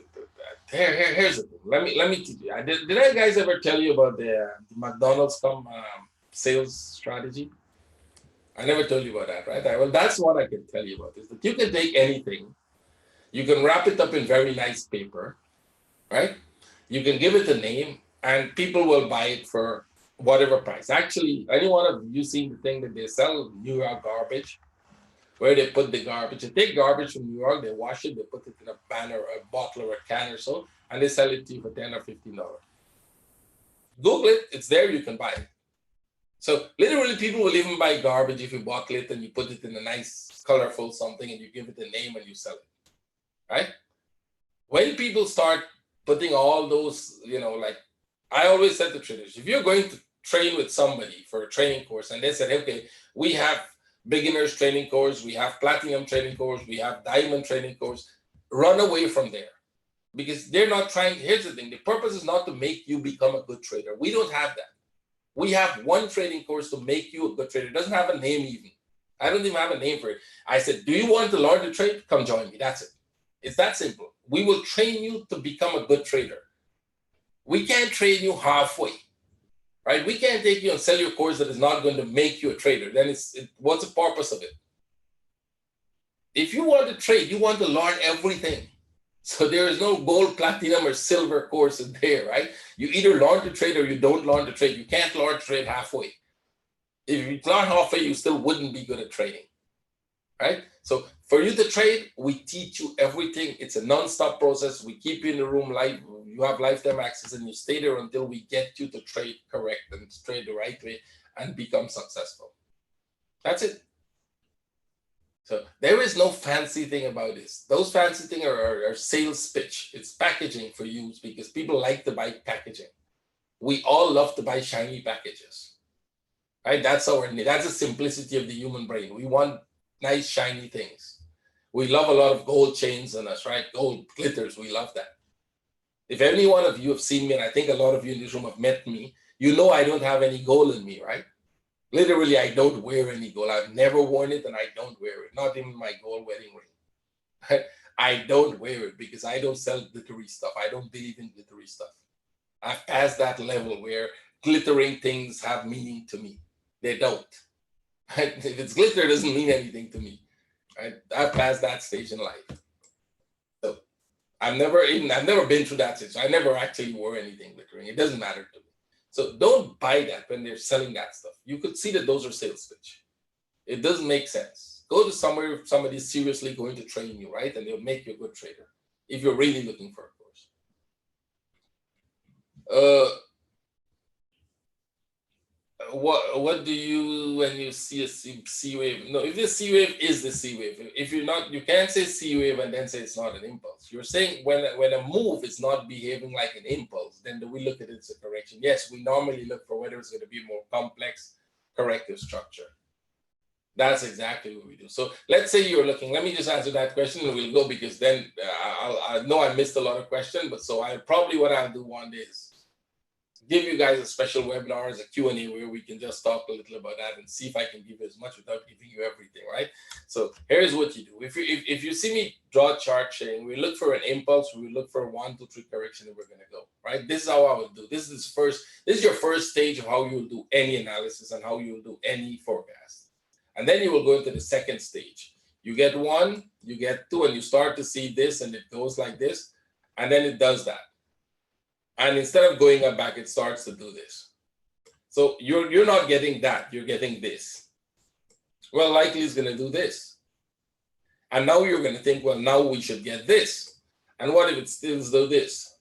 here's the thing. Let me teach you. Did I guys ever tell you about the McDonald's sales strategy? I never told you about that, right? Well, that's what I can tell you about, is that you can take anything, you can wrap it up in very nice paper, right? You can give it a name, and people will buy it for whatever price. Actually, any one of you seen the thing that they sell, New York garbage, where they put the garbage. They take garbage from New York, they wash it, they put it in a pan or a bottle or a can or so, and they sell it to you for $10 or $15. Google it, it's there, you can buy it. So literally people will even buy garbage if you bottle it and you put it in a nice, colorful something and you give it a name and you sell it, right? When people start putting all those, like I always said to traders, if you're going to train with somebody for a training course and they said, okay, we have beginners training course, we have platinum training course, we have diamond training course, run away from there. Because they're not trying, here's the thing, the purpose is not to make you become a good trader. We don't have that. We have one training course to make you a good trader. It doesn't have a name even. I don't even have a name for it. I said, do you want to learn to trade? Come join me, that's it. It's that simple. We will train you to become a good trader. We can't train you halfway, right? We can't take you and sell you a course that is not going to make you a trader. Then what's the purpose of it? If you want to trade, you want to learn everything. So there is no gold, platinum, or silver course in there, right? You either learn to trade or you don't learn to trade. You can't learn to trade halfway. If you learn halfway, you still wouldn't be good at trading, right? So for you to trade, we teach you everything. It's a non-stop process. We keep you in the room live. You have lifetime access and you stay there until we get you to trade correct and trade the right way and become successful. That's it. So there is no fancy thing about this. Those fancy things are sales pitch. It's packaging for you because people like to buy packaging. We all love to buy shiny packages, right? That's the simplicity of the human brain. We want nice shiny things. We love a lot of gold chains on us, right? Gold glitters, we love that. If any one of you have seen me, and I think a lot of you in this room have met me, you know I don't have any gold in me, right? Literally, I don't wear any gold. I've never worn it and I don't wear it. Not even my gold wedding ring. I don't wear it because I don't sell glittery stuff. I don't believe in glittery stuff. I've passed that level where glittering things have meaning to me. They don't. If it's glitter, it doesn't mean anything to me. I passed that stage in life. So I've never been through that stage. So I never actually wore anything glittering. It doesn't matter to me. So don't buy that when they're selling that stuff. You could see that those are sales pitch. It doesn't make sense. Go to somewhere if somebody's seriously going to train you, right? And they'll make you a good trader if you're really looking for a course. What do you when you see a C wave? No, if the C wave is the C wave, if you're not, you can't say C wave and then say it's not an impulse. You're saying when a move is not behaving like an impulse, then do we look at it as a correction? Yes, we normally look for whether it's going to be a more complex corrective structure. That's exactly what we do. So let's say you're looking, let me just answer that question and we'll go, because then I know I missed a lot of questions, but so what I'll do one day is give you guys a special webinar as a Q&A where we can just talk a little about that and see if I can give you as much without giving you everything, right? So here's what you do. If you see me draw a chart saying we look for an impulse, we look for a 1, 2, 3 correction, and we're going to go, right? This is how I would do. This is your first stage of how you'll do any analysis and how you'll do any forecast. And then you will go into the second stage. You get 1, you get 2, and you start to see this, and it goes like this, and then it does that. And instead of going up back, it starts to do this. So you're not getting that, you're getting this. Well, likely it's going to do this. And now you're going to think, well, now we should get this. And what if it still does this?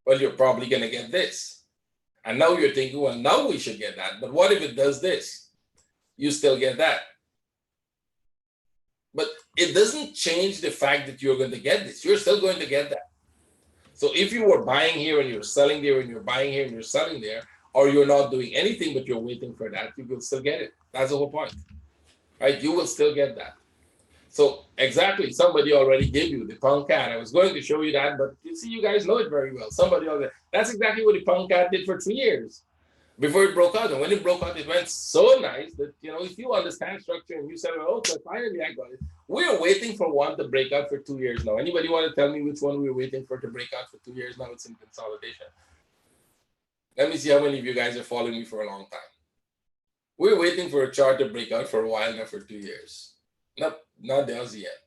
Well, you're probably going to get this. And now you're thinking, well, now we should get that. But what if it does this? You still get that. But it doesn't change the fact that you're going to get this. You're still going to get that. So if you were buying here and you're selling there and you're buying here and you're selling there, or you're not doing anything but you're waiting for that, you will still get it. That's the whole point, right? You will still get that. So exactly, somebody already gave you the pound cat. I was going to show you that, but you see, you guys know it very well. Somebody already, that's exactly what the pound cat did for 3 years before it broke out. And when it broke out, it went so nice that, if you understand structure and you said, well, okay, finally I got it. We're waiting for one to break out for 2 years now. Anybody want to tell me which one we're waiting for to break out for 2 years now? It's in consolidation. Let me see how many of you guys are following me for a long time. We're waiting for a chart to break out for a while now, for 2 years. Nope, not the Aussie yet.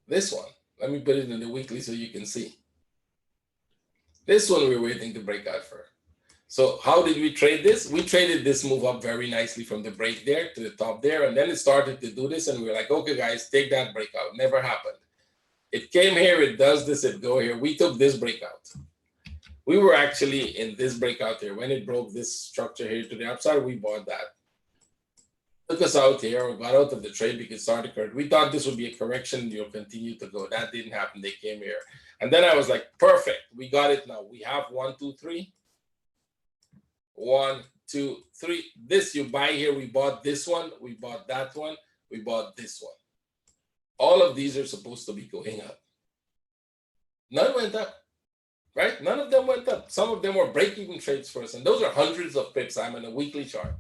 This one, let me put it in the weekly so you can see. This one we're waiting to break out for. So how did we trade this? We traded this move up very nicely from the break there to the top there, and then it started to do this, and we were like, okay, guys, take that breakout. Never happened. It came here, it does this, it go here. We took this breakout. We were actually in this breakout here. When it broke this structure here to the upside, we bought that. Took us out here, we got out of the trade because it started correct. We thought this would be a correction, you'll continue to go. That didn't happen, they came here. And then I was like, perfect, we got it now. We have 1, 2, 3. 1, 2, 3. This you buy here. We bought this one. We bought that one. We bought this one. All of these are supposed to be going up. None went up, right? None of them went up. Some of them were break-even trades for us. And those are hundreds of pips. I'm on a weekly chart.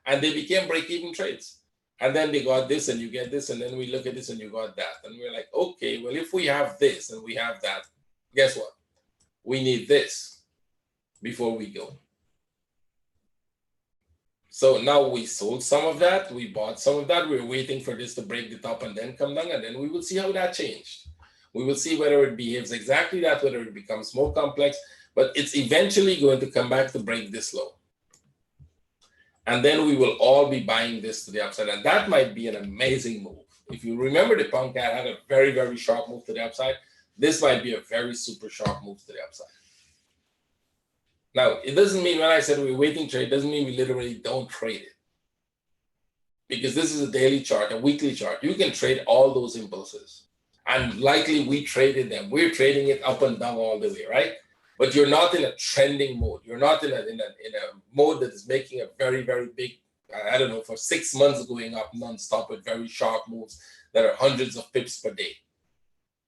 And they became break-even trades. And then they got this and you get this. And then we look at this and you got that. And we're like, okay, well, if we have this and we have that, guess what? We need this before we go. So now we sold some of that, we bought some of that, we're waiting for this to break the top and then come down, and then we will see how that changed. We will see whether it behaves exactly that, whether it becomes more complex, but it's eventually going to come back to break this low. And then we will all be buying this to the upside, and that might be an amazing move. If you remember, the pound cat had a very, very sharp move to the upside. This might be a very super sharp move to the upside. Now, it doesn't mean when I said we're waiting trade, it doesn't mean we literally don't trade it. Because this is a daily chart, a weekly chart. You can trade all those impulses. And likely we traded them. We're trading it up and down all the way, right? But you're not in a trending mode. You're not in a mode that is making a very, very big, I don't know, for 6 months going up nonstop with very sharp moves that are hundreds of pips per day.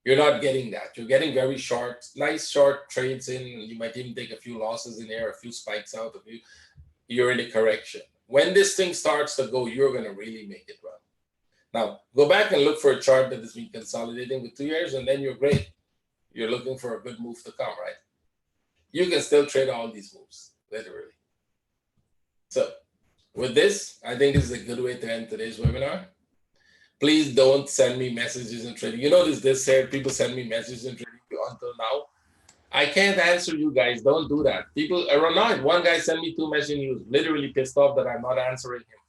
You're not getting that. You're getting very short, nice short trades in. You might even take a few losses in there, a few spikes out of you. You're in a correction. When this thing starts to go, you're going to really make it run. Now, go back and look for a chart that has been consolidating with 2 years, and then you're great. You're looking for a good move to come, right? You can still trade all these moves, literally. So with this, I think this is a good way to end today's webinar. Please don't send me messages in trading. You notice this here, people send me messages in trading until now. I can't answer you guys. Don't do that. People are annoyed. One guy sent me 2 messages. He was literally pissed off that I'm not answering him.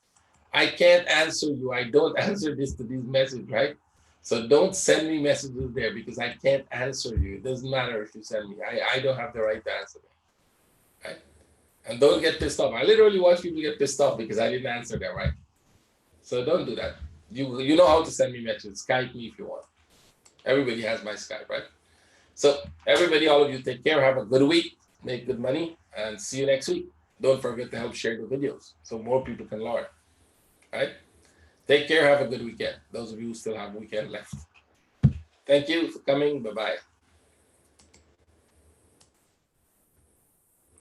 I can't answer you. I don't answer these messages, right? So don't send me messages there because I can't answer you. It doesn't matter if you send me. I don't have the right to answer them, right? And don't get pissed off. I literally watch people get pissed off because I didn't answer them, right? So don't do that. You know how to send me messages. Skype me if you want. Everybody has my Skype, right? So everybody, all of you, take care. Have a good week. Make good money, and see you next week. Don't forget to help share the videos so more people can learn. Right? Take care. Have a good weekend. Those of you who still have weekend left. Thank you for coming. Bye-bye.